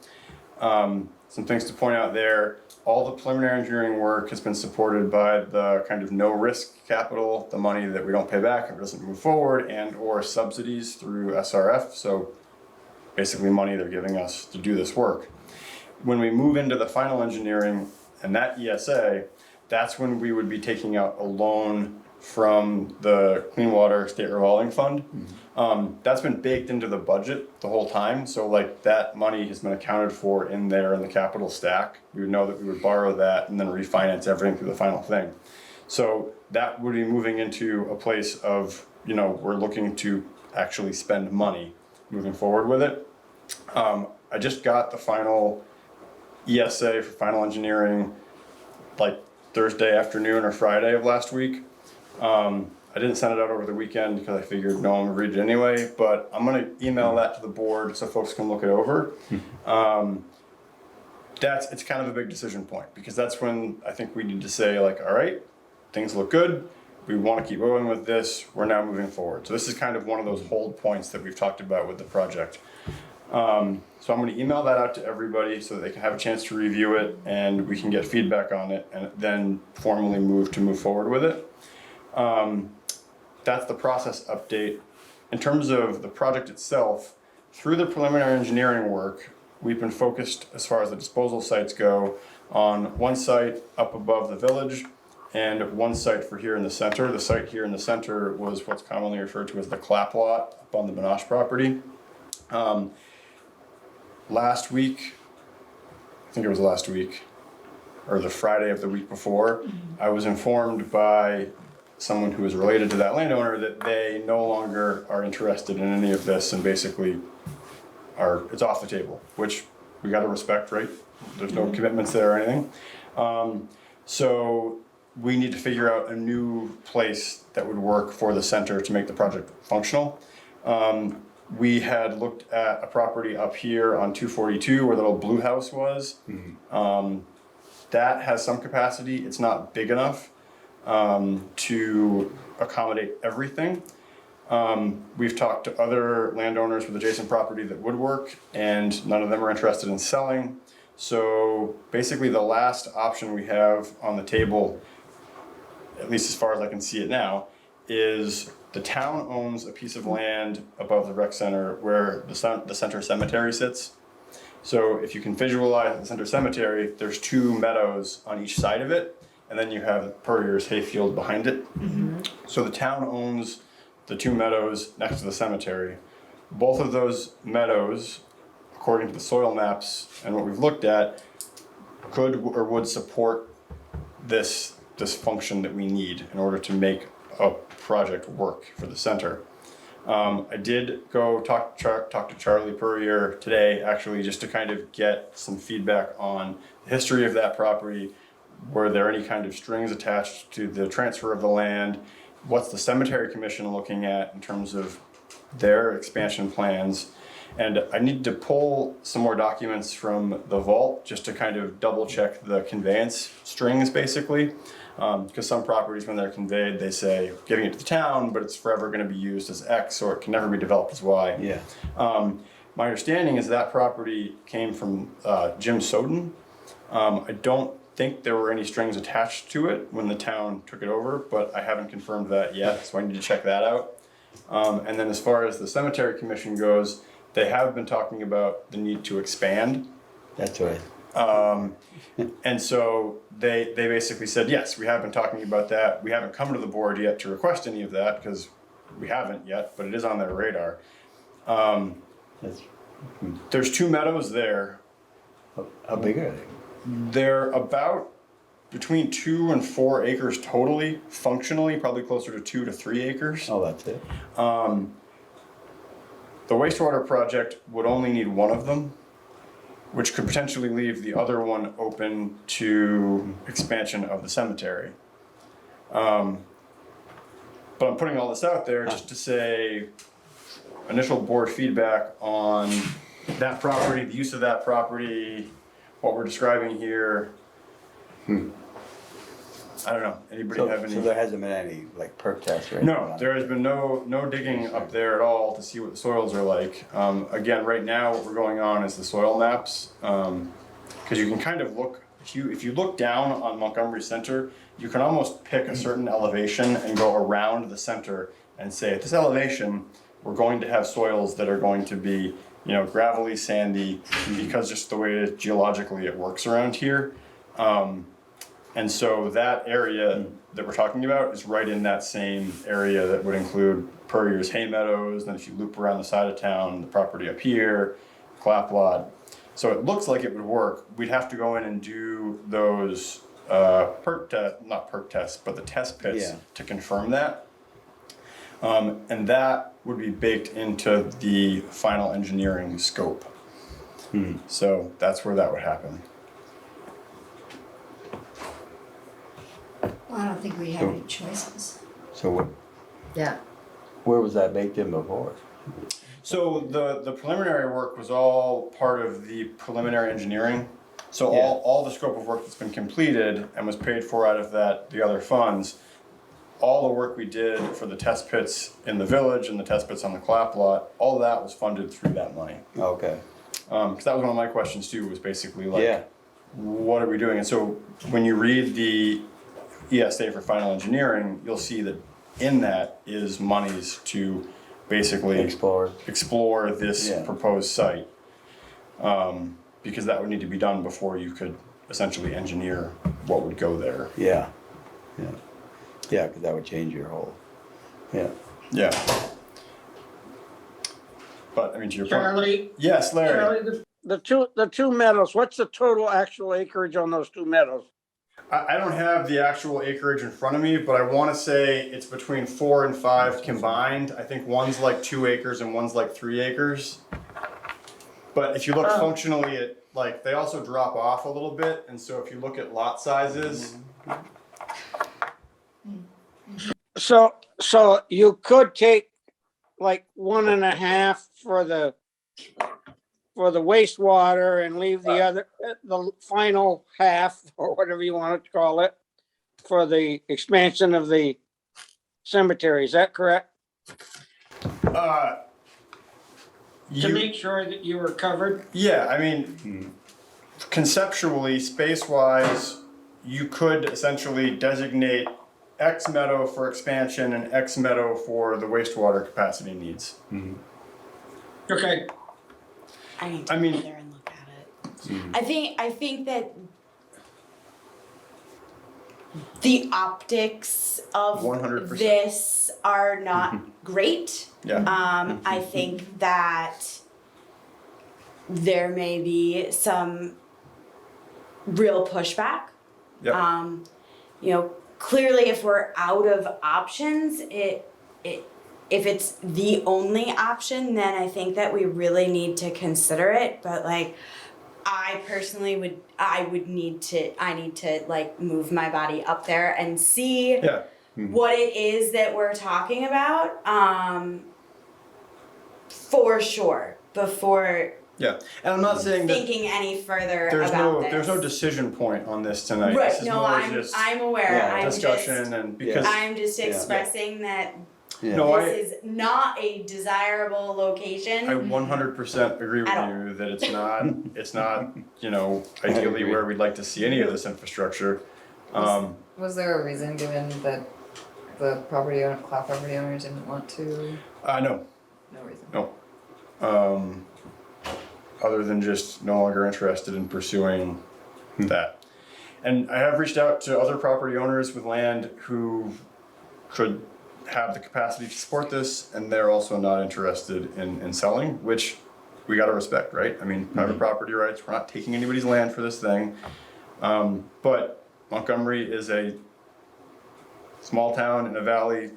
Some things to point out there: all the preliminary engineering work has been supported by the kind of no risk capital, the money that we don't pay back if it doesn't move forward, and or subsidies through SRF. So basically money they're giving us to do this work. When we move into the final engineering and that ESA, that's when we would be taking out a loan from the Clean Water State Revolving Fund. That's been baked into the budget the whole time, so like that money has been accounted for in there in the capital stack. We would know that we would borrow that and then refinance everything through the final thing. So that would be moving into a place of, you know, we're looking to actually spend money moving forward with it. I just got the final ESA for final engineering like Thursday afternoon or Friday of last week. I didn't send it out over the weekend because I figured no one would read it anyway, but I'm gonna email that to the board so folks can look it over. It's kind of a big decision point because that's when I think we need to say like, all right, things look good. We want to keep going with this. We're now moving forward. So this is kind of one of those hold points that we've talked about with the project. So I'm going to email that out to everybody so that they can have a chance to review it and we can get feedback on it and then formally move forward with it. That's the process update. In terms of the project itself, through the preliminary engineering work, we've been focused as far as the disposal sites go on one site up above the village and one site for here in the center. The site here in the center was what's commonly referred to as the clap lot up on the Benosh property. Last week, I think it was last week, or the Friday of the week before, I was informed by someone who is related to that landowner that they no longer are interested in any of this and basically it's off the table, which we gotta respect, right? There's no commitments there or anything. So we need to figure out a new place that would work for the center to make the project functional. We had looked at a property up here on 242 where the little blue house was. That has some capacity. It's not big enough to accommodate everything. We've talked to other landowners with adjacent property that would work, and none of them are interested in selling. So basically the last option we have on the table, at least as far as I can see it now, is the town owns a piece of land above the rec center where the center cemetery sits. So if you can visualize the center cemetery, there's two meadows on each side of it, and then you have Puryear's hayfield behind it. So the town owns the two meadows next to the cemetery. Both of those meadows, according to the soil maps and what we've looked at, could or would support this function that we need in order to make a project work for the center. I did go talk to Charlie Puryear today, actually, just to kind of get some feedback on the history of that property. Were there any kind of strings attached to the transfer of the land? What's the cemetery commission looking at in terms of their expansion plans? And I need to pull some more documents from the vault just to kind of double check the conveyance strings, basically. Because some properties, when they're conveyed, they say giving it to the town, but it's forever going to be used as X, or it can never be developed as Y. Yeah. My understanding is that property came from Jim Soden. I don't think there were any strings attached to it when the town took it over, but I haven't confirmed that yet, so I need to check that out. And then as far as the cemetery commission goes, they have been talking about the need to expand. That's right. And so they basically said, yes, we have been talking about that. We haven't come to the board yet to request any of that because we haven't yet, but it is on their radar. There's two meadows there. How big are they? They're about between 2 and 4 acres totally, functionally, probably closer to 2 to 3 acres. Oh, that's it. The wastewater project would only need one of them, which could potentially leave the other one open to expansion of the cemetery. But I'm putting all this out there just to say initial board feedback on that property, the use of that property, what we're describing here. I don't know, anybody have any? So there hasn't been any like perk tests or anything? No, there has been no digging up there at all to see what the soils are like. Again, right now, what we're going on is the soil maps. Because you can kind of look, if you look down on Montgomery Center, you can almost pick a certain elevation and go around the center and say, at this elevation, we're going to have soils that are going to be, gravelly, sandy, because just the way geologically it works around here. And so that area that we're talking about is right in that same area that would include Puryear's hay meadows. Then if you loop around the side of town, the property up here, clap lot. So it looks like it would work. We'd have to go in and do those not perk tests, but the test pits to confirm that. And that would be baked into the final engineering scope. So that's where that would happen. Well, I don't think we have any choices. So what, Yeah, where was that baked in before? So the preliminary work was all part of the preliminary engineering. So Yeah. all the scope of work that's been completed and was paid for out of the other funds, all the work we did for the test pits in the village and the test pits on the Clap lot, all of that was funded through that money. Okay. Because that was one of my questions too, was basically like, Yeah. what are we doing? And so when you read the ESA for final engineering, you'll see that in that is monies to basically explore this Yeah. proposed site. Because that would need to be done before you could essentially engineer what would go there. Yeah. Yeah. Yeah, because that would change your whole, yeah. Yeah. But I mean, to your point. Charlie, Yes, Larry. Charlie, the two meadows, what's the total actual acreage on those two meadows? I don't have the actual acreage in front of me, but I want to say it's between 4 and 5 combined. I think one's like 2 acres and one's like 3 acres. But if you look functionally at, like, they also drop off a little bit, and so if you look at lot sizes, So you could take like 1.5 for the wastewater and leave the other, the final half, or whatever you want to call it, for the expansion of the cemetery. Is that correct? To you, make sure that you were covered? yeah, I mean, conceptually, space-wise, you could essentially designate X meadow for expansion and X meadow for the wastewater capacity needs. Okay. I need to I go mean- there and look at it. I think that the optics of 100%. this are not great. Yeah. I think that there may be some real pushback. Yep. You know, clearly if we're out of options, if it's the only option, then I think that we really need to consider it. But like, I personally need to like move my body up there and see Yeah. what it is that we're talking about, for sure, before Yeah. And I'm not saying that thinking any further there's about this. no decision point on this tonight. Right, This is no, more I'm just aware, Yeah, discussion and because I'm just Yeah. expressing that Yeah. No, this is not a desirable location. I 100% agree with At all. you that it's not, you know, ideally agree. where we'd like to see any of this infrastructure. was there a reason given that the property owner, Clap property owner didn't want to? No, No reason. no. Other than just no longer interested in pursuing that. And I have reached out to other property owners with land who could have the capacity to support this, and they're also not interested in selling, which we gotta respect, right? I mean, private property rights, we're not taking anybody's land for this thing. But Montgomery is a small town in a valley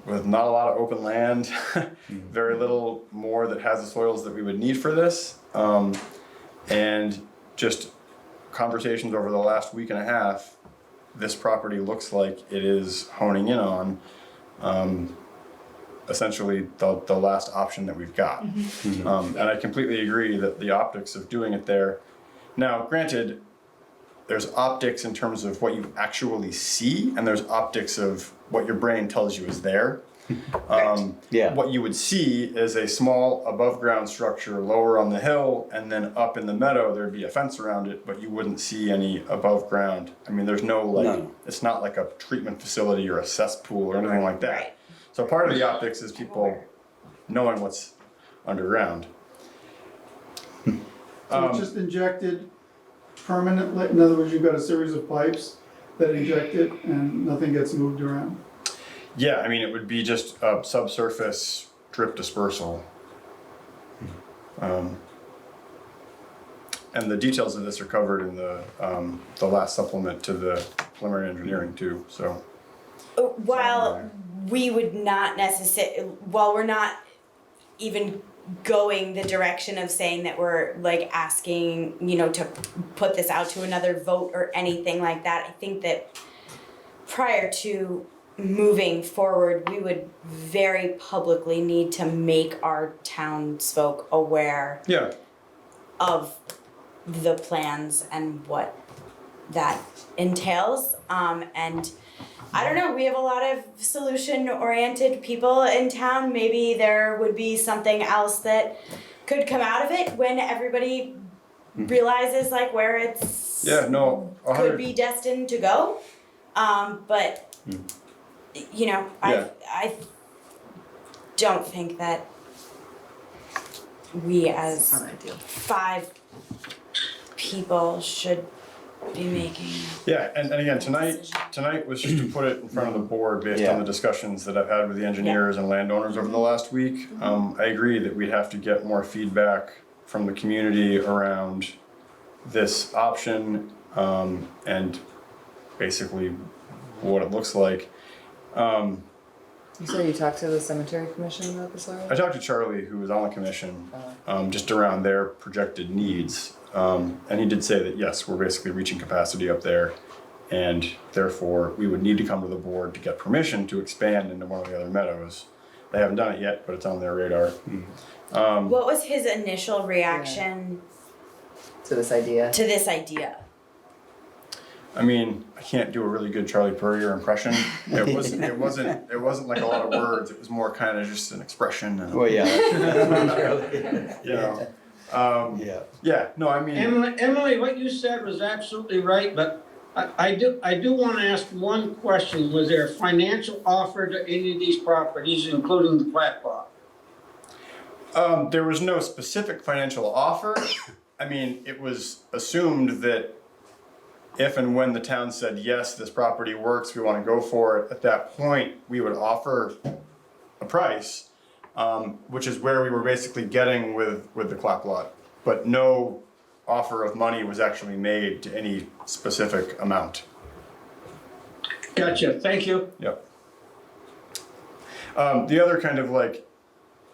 with not a lot of open land, very little more that has the soils that we would need for this. And just conversations over the last week and a half, this property looks like it is honing in on essentially the last option that we've got. And I completely agree that the optics of doing it there. Now, granted, there's optics in terms of what you actually see, and there's optics of what your brain tells you is there. Yeah. What you would see is a small above ground structure lower on the hill, and then up in the meadow there'd be a fence around it, but you wouldn't see any above ground. I mean, there's no like, No. it's not like a treatment facility or a cesspool or anything like that. Right. So part of the optics is people knowing what's underground. So it's just injected permanently, in other words, you've got a series of pipes that inject it and nothing gets moved around? Yeah, I mean, it would be just a subsurface drip dispersal. And the details of this are covered in the last supplement to the preliminary engineering too, so. While we would not necessarily, while we're not even going the direction of saying that we're like asking, you know, to put this out to another vote or anything like that. I think that prior to moving forward, we would very publicly need to make our townsfolk aware Yeah, of the plans and what that entails. And I don't know, we have a lot of solution-oriented people in town. Maybe there would be something else that could come out of it when everybody realizes like where it's yeah, no, could be destined to go. But you know, Yeah. I don't think that we as Not ideal. 5 people should be making. Yeah, and again, tonight was just to put it in front of the board based on the discussions that I've had with the engineers and landowners over the last week. I agree that we'd have to get more feedback from the community around this option, and basically what it looks like. You said you talked to the cemetery commission about this already? I talked to Charlie, who was on the commission, just around their projected needs. And he did say that, yes, we're basically reaching capacity up there, and therefore we would need to come to the board to get permission to expand into one of the other meadows. They haven't done it yet, but it's on their radar. What was his initial reaction To this idea? to this idea? I mean, I can't do a really good Charlie Purrier impression. It wasn't like a lot of words. It was more kind of just an expression. And, Well, yeah, that's you know, yeah. yeah, no, I mean, Emily, what you said was absolutely right, but I do want to ask one question. Was there a financial offer to any of these properties, including the plat lot? there was no specific financial offer. I mean, it was assumed that if and when the town said, yes, this property works, we want to go for it, at that point, we would offer a price, which is where we were basically getting with the clap lot. But no offer of money was actually made to any specific amount. Gotcha, thank you. Yep. The other kind of like,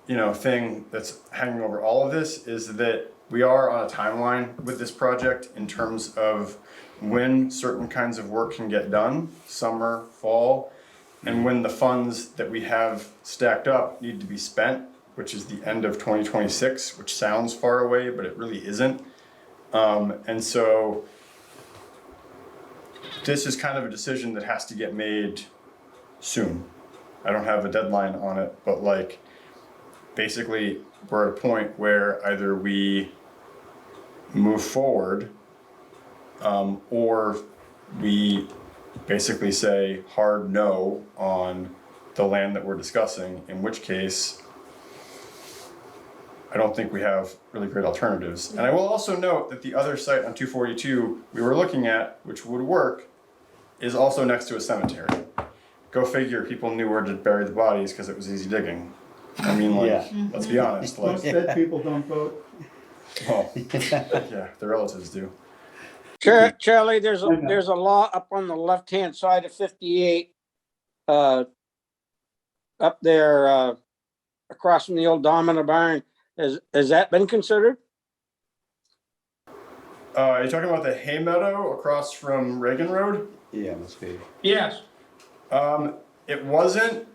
you know, thing that's hanging over all of this is that we are on a timeline with this project in terms of when certain kinds of work can get done, summer, fall, and when the funds that we have stacked up need to be spent, which is the end of 2026, which sounds far away, but it really isn't. And so this is kind of a decision that has to get made soon. I don't have a deadline on it, but like, basically, we're at a point where either we move forward, or we basically say hard no on the land that we're discussing, in which case I don't think we have really great alternatives. And I will also note that the other site on 242 we were looking at, which would work, is also next to a cemetery. Go figure, people knew where to bury the bodies because it was easy digging. I mean, like, Yeah. let's be honest, like, Most dead people don't vote. oh, yeah, their relatives do. Charlie, there's a lot up on the left-hand side of 58, up there, across from the old Domino barn. Has that been considered? Are you talking about the hay meadow across from Reagan Road? Yeah, must be. Yes. It wasn't,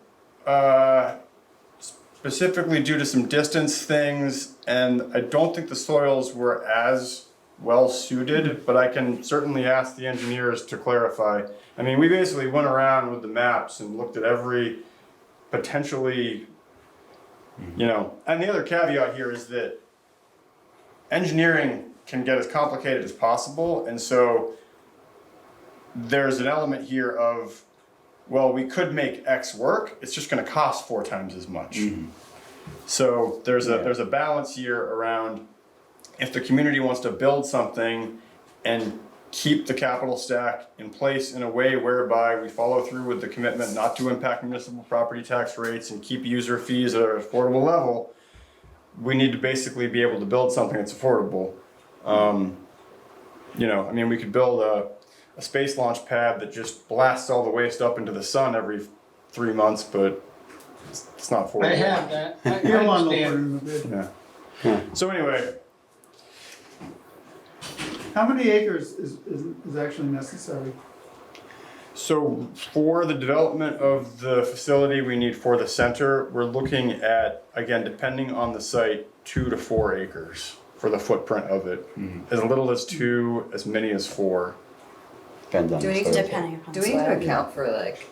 specifically due to some distance things, and I don't think the soils were as well suited, but I can certainly ask the engineers to clarify. I mean, we basically went around with the maps and looked at every potentially, you know, and the other caveat here is that engineering can get as complicated as possible, and so there's an element here of, well, we could make X work, it's just gonna cost 4 times as much. So there's a balance here around, if the community wants to build something and keep the capital stack in place in a way whereby we follow through with the commitment not to impact municipal property tax rates and keep user fees at an affordable level, we need to basically be able to build something that's affordable. You know, I mean, we could build a space launch pad that just blasts all the waste up into the sun every 3 months, but It's not affordable. I have that. I You don't want to put it understand. in the bid. Yeah. So anyway, How many acres is actually necessary? so for the development of the facility we need for the center, we're looking at, again, depending on the site, 2 to 4 acres for the footprint of it. As little as 2, as many as 4. Depends on Do we the need to soil. Depending upon Do we need to soil. account for like,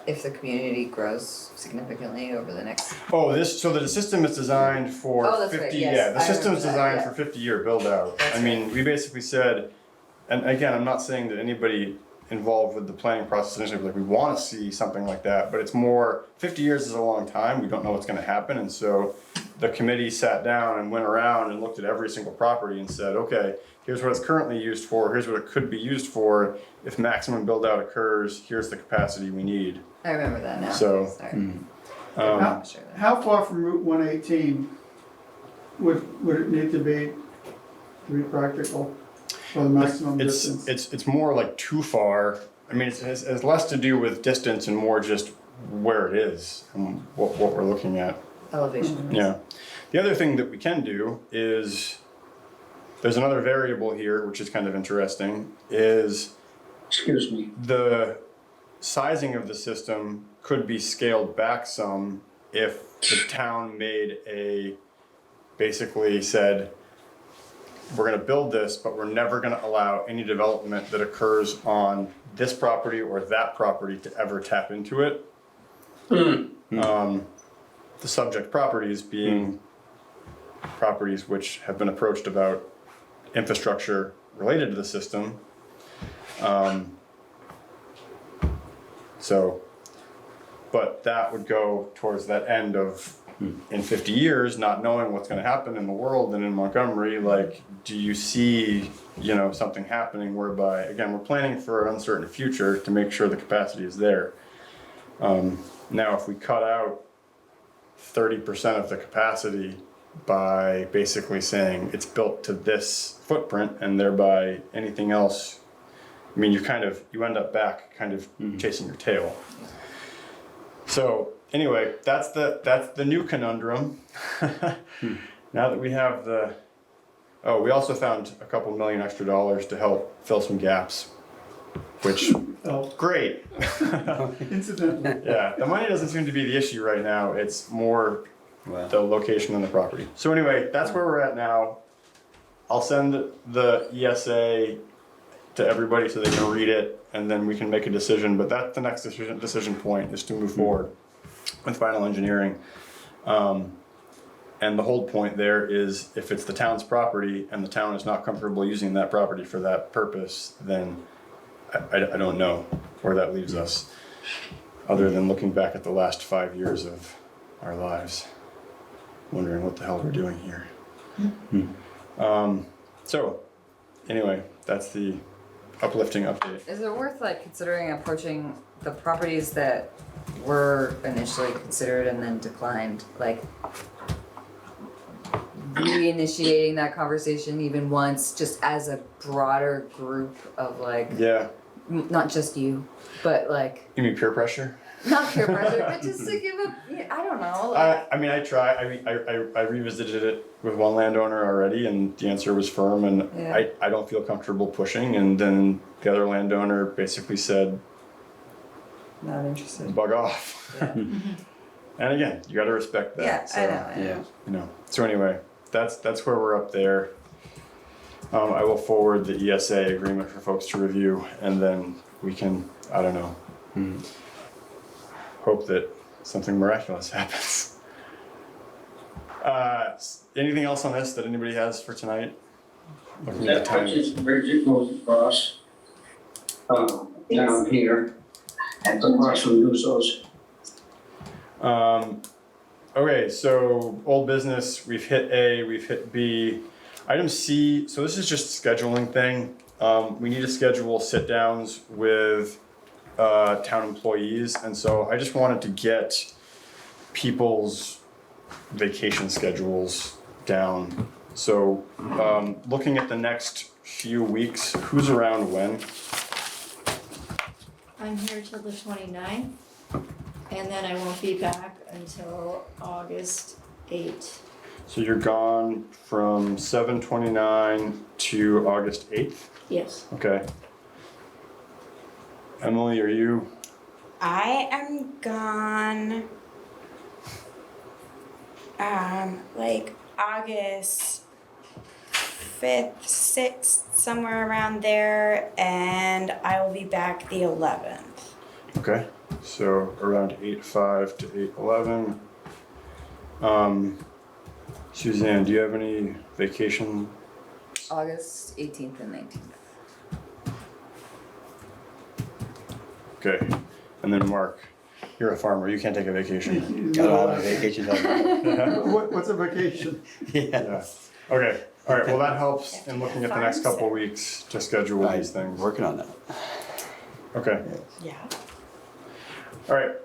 if the community grows significantly over the next? Oh, so the system is designed for Oh, that's right, 50, yes, yeah, the I system's remember that, designed yeah. for 50-year build out. That's I mean, we basically said, and again, I'm not saying that anybody involved with the planning process initially, like we wanna see something like that, but it's more, 50 years is a long time, we don't know what's gonna happen, and so the committee sat down and went around and looked at every single property and said, okay, here's what it's currently used for, here's what it could be used for, if maximum build out occurs, here's the capacity we need. I remember that now. So, Sorry. How, Sure. how far from Route 118 would it need to be practical for the maximum distance? It's more like too far. I mean, it has less to do with distance and more just where it is and what we're looking at. Elevation. Yeah. The other thing that we can do is, there's another variable here, which is kind of interesting, is Excuse me. the sizing of the system could be scaled back some if the town basically said, we're gonna build this, but we're never gonna allow any development that occurs on this property or that property to ever tap into it. The subject properties being properties which have been approached about infrastructure related to the system. But that would go towards that end of, in 50 years, not knowing what's gonna happen in the world and in Montgomery, like, do you see, something happening whereby, again, we're planning for an uncertain future to make sure the capacity is there. Now, if we cut out 30% of the capacity by basically saying it's built to this footprint and thereby anything else, I mean, you end up back kind of chasing your tail. So anyway, that's the new conundrum. Now that we have we also found a couple $1 million extra to help fill some gaps, which, Oh, great. incidentally. Yeah, the money doesn't seem to be the issue right now, it's more Well, the location and the property. So anyway, that's where we're at now. I'll send the ESA to everybody so they can read it, and then we can make a decision, but that's the next decision point, is to move forward with final engineering. And the whole point there is, if it's the town's property and the town is not comfortable using that property for that purpose, then I don't know where that leaves us, other than looking back at the last 5 years of our lives, wondering what the hell we're doing here. So, anyway, that's the uplifting update. Is it worth considering approaching the properties that were initially considered and then declined, reinitiating that conversation even once, just as a broader group of Yeah, not just you, but you mean peer pressure? not peer pressure, but just to give I don't know. I mean, I revisited it with one landowner already, and the answer was firm, and Yeah. I don't feel comfortable pushing, and then the other landowner basically said, Not interested. bug off. Yeah. And again, you gotta respect that. Yeah, so, I know. yeah. So anyway, that's where we're up there. I will forward the ESA agreement for folks to review, and then we can, I don't know, hope that something miraculous happens. Anything else on this that anybody has for tonight? Looking at the That time. purchase bridge goes across, down here, at the across from Newso's. Okay, so old business, we've hit A, we've hit B. Item C, so this is just a scheduling thing. We need to schedule sit-downs with town employees, and so I just wanted to get people's vacation schedules down. So, looking at the next few weeks, who's around when? I'm here till the 29th. And then I won't be back until August 8th. So you're gone from 7/29 to August 8th? Yes. Okay. Emily, are you? I am gone, like August 5th, 6th, somewhere around there, and I will be back the 11th. Okay, so around 8/5 to 8/11. Suzanne, do you have any vacation? August 18th and 19th. Okay, and then Mark, you're a farmer, you can't take a vacation. I don't have a vacation time. What's a vacation? Yeah. Okay, all right, well, that helps in looking at the next couple of weeks to schedule these things. Working on that. Okay, Yeah. all right,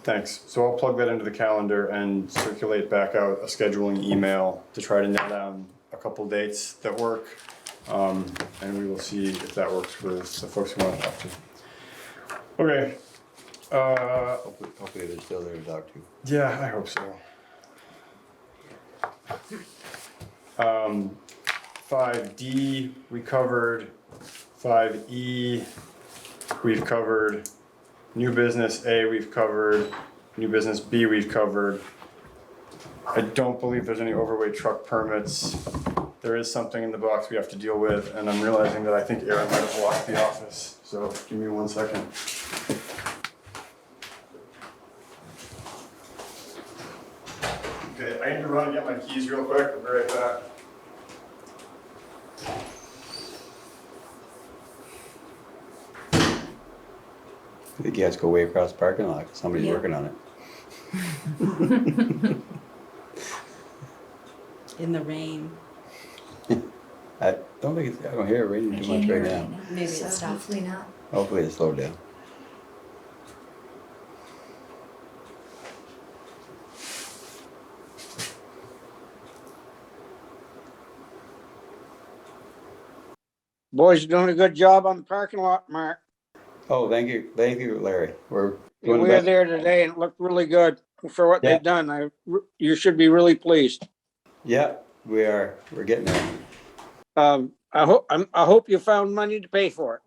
thanks. So I'll plug that into the calendar and circulate back out a scheduling email to try to nail down a couple dates that work. And we will see if that works with the folks who want to talk to. Okay. Hopefully they're still there to talk to. Yeah, I hope so. 5D we covered, 5E we've covered, new business A we've covered, new business B we've covered. I don't believe there's any overweight truck permits. There is something in the box we have to deal with, and I'm realizing that I think Aaron might have locked the office, so give me 1 second. Okay, I need to run and get my keys real quick, I'll be right back. I think you have to go way across the parking lot, 'cause somebody's Yeah. working on it. In the rain. I don't hear it raining too much right now. Maybe it So stopped. hopefully not. Hopefully it slowed down. Boys are doing a good job on the parking lot, Mark. Oh, thank you, Larry. We're We doing the were best. there today and it looked really good for what Yeah. they've done. You should be really pleased. Yeah, we are. We're getting there. I hope you found money to pay for it.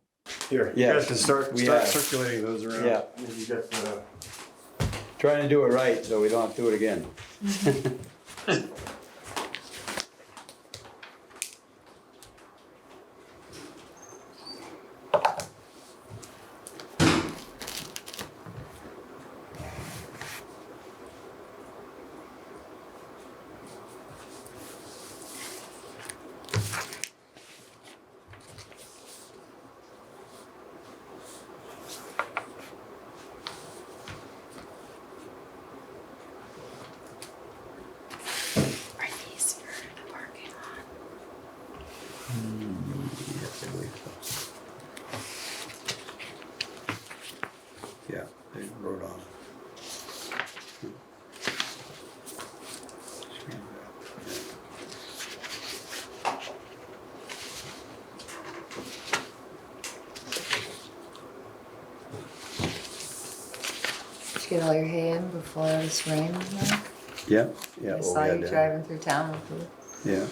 Here, you Yeah, guys can start we have. circulating those around. Yeah. Maybe get the. Trying to do it right, so we don't have to do it again. Are these for the parking lot? Yes, I believe so. Yeah, they wrote on it. Did you get all your hay in before this rain, Mark? Yeah, yeah. I well, saw we you had that. driving through town with it. Yeah.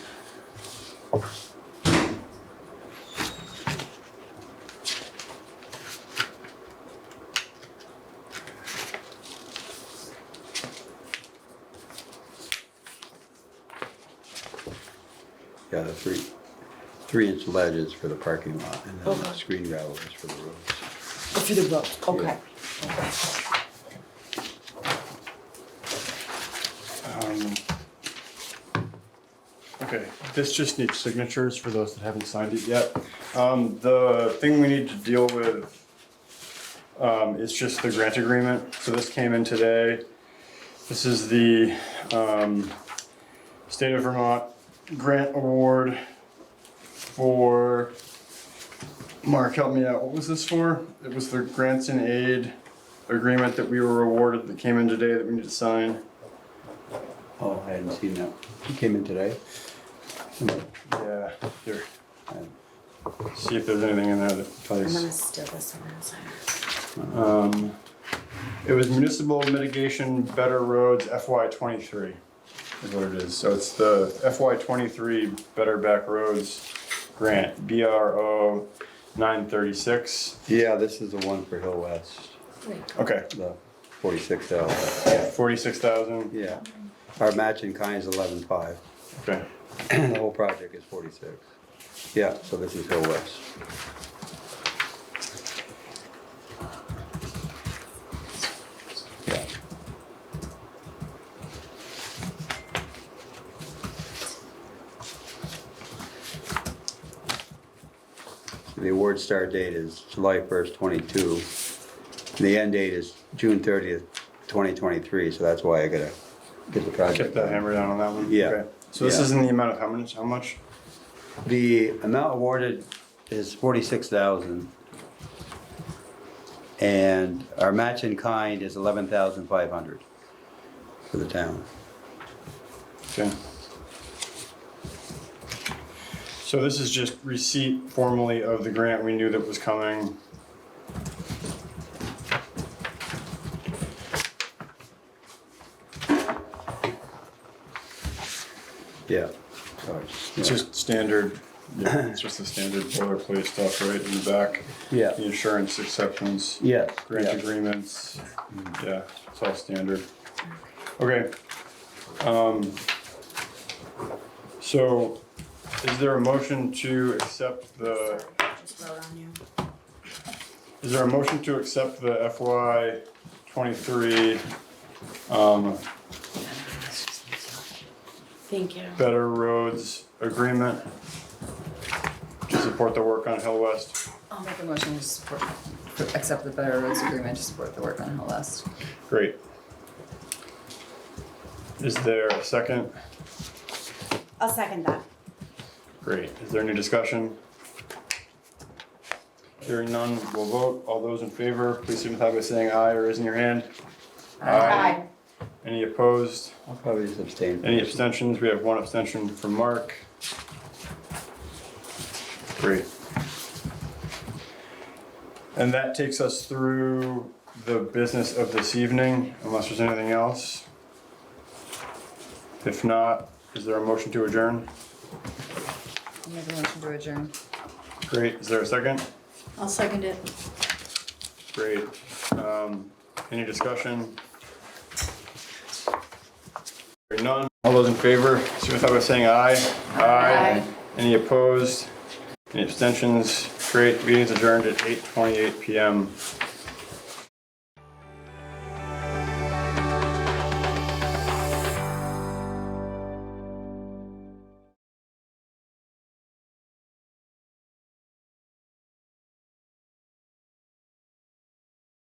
Yeah, the 3-inch ledge is for the parking lot, and then the screen gravel is for the roads. For the road, okay. Okay, this just needs signatures for those that haven't signed it yet. The thing we need to deal with is just the grant agreement. So this came in today. This is the State of Vermont grant award for, Mark, help me out, what was this for? It was the grants and aid agreement that we were awarded that came in today that we need to sign. Oh, I hadn't seen that. It came in today. Yeah, here. See if there's anything in there that I'm tells. gonna steal this one and sign it. It was Municipal Mitigation Better Roads FY '23 is what it is. So it's the FY '23 Better Back Roads Grant, BRO 936. Yeah, this is the one for Hill West, Okay, the 46,000. 46,000. Yeah, our match in kind is 11.5. Okay, The whole project is 46. Yeah, so this is Hill West. Yeah. The award start date is July 1st, 22. The end date is June 30th, 2023, so that's why I gotta get the project kept that done. hammer down on that one. Yeah. Okay. So this Yeah. is in the amount of how much? How much? The amount awarded is 46,000. And our match in kind is 11,500 for the town. Okay. So this is just receipt formally of the grant we knew that was coming. Yeah. It's just standard, yeah, it's just the standard boilerplate stuff right in the back. Yeah. The insurance acceptance, Yeah. grant Yeah. agreements, yeah, it's all standard. Okay. So is there a motion to accept the, Just vote on you. is there a motion to accept the FY '23, Thank you. Better Roads Agreement to support the work on Hill West? I'll make a motion to support, accept the Better Roads Agreement to support the work on Hill West. Great. Is there a second? I'll second that. Great. Is there any discussion? Hearing none, we'll vote. All those in favor, please signify by saying aye or raising your hand. Aye. Any opposed? I'll probably just abstain. Any abstentions? We have one abstention from Mark. Great. And that takes us through the business of this evening, unless there's anything else. If not, is there a motion to adjourn? I'll make a motion to adjourn. Great. Is there a second? I'll second it. Great. Any discussion? Hearing none. All those in favor, signify by saying aye. Aye. Any opposed? Any abstentions? Great. Meeting's adjourned at 8:28 PM.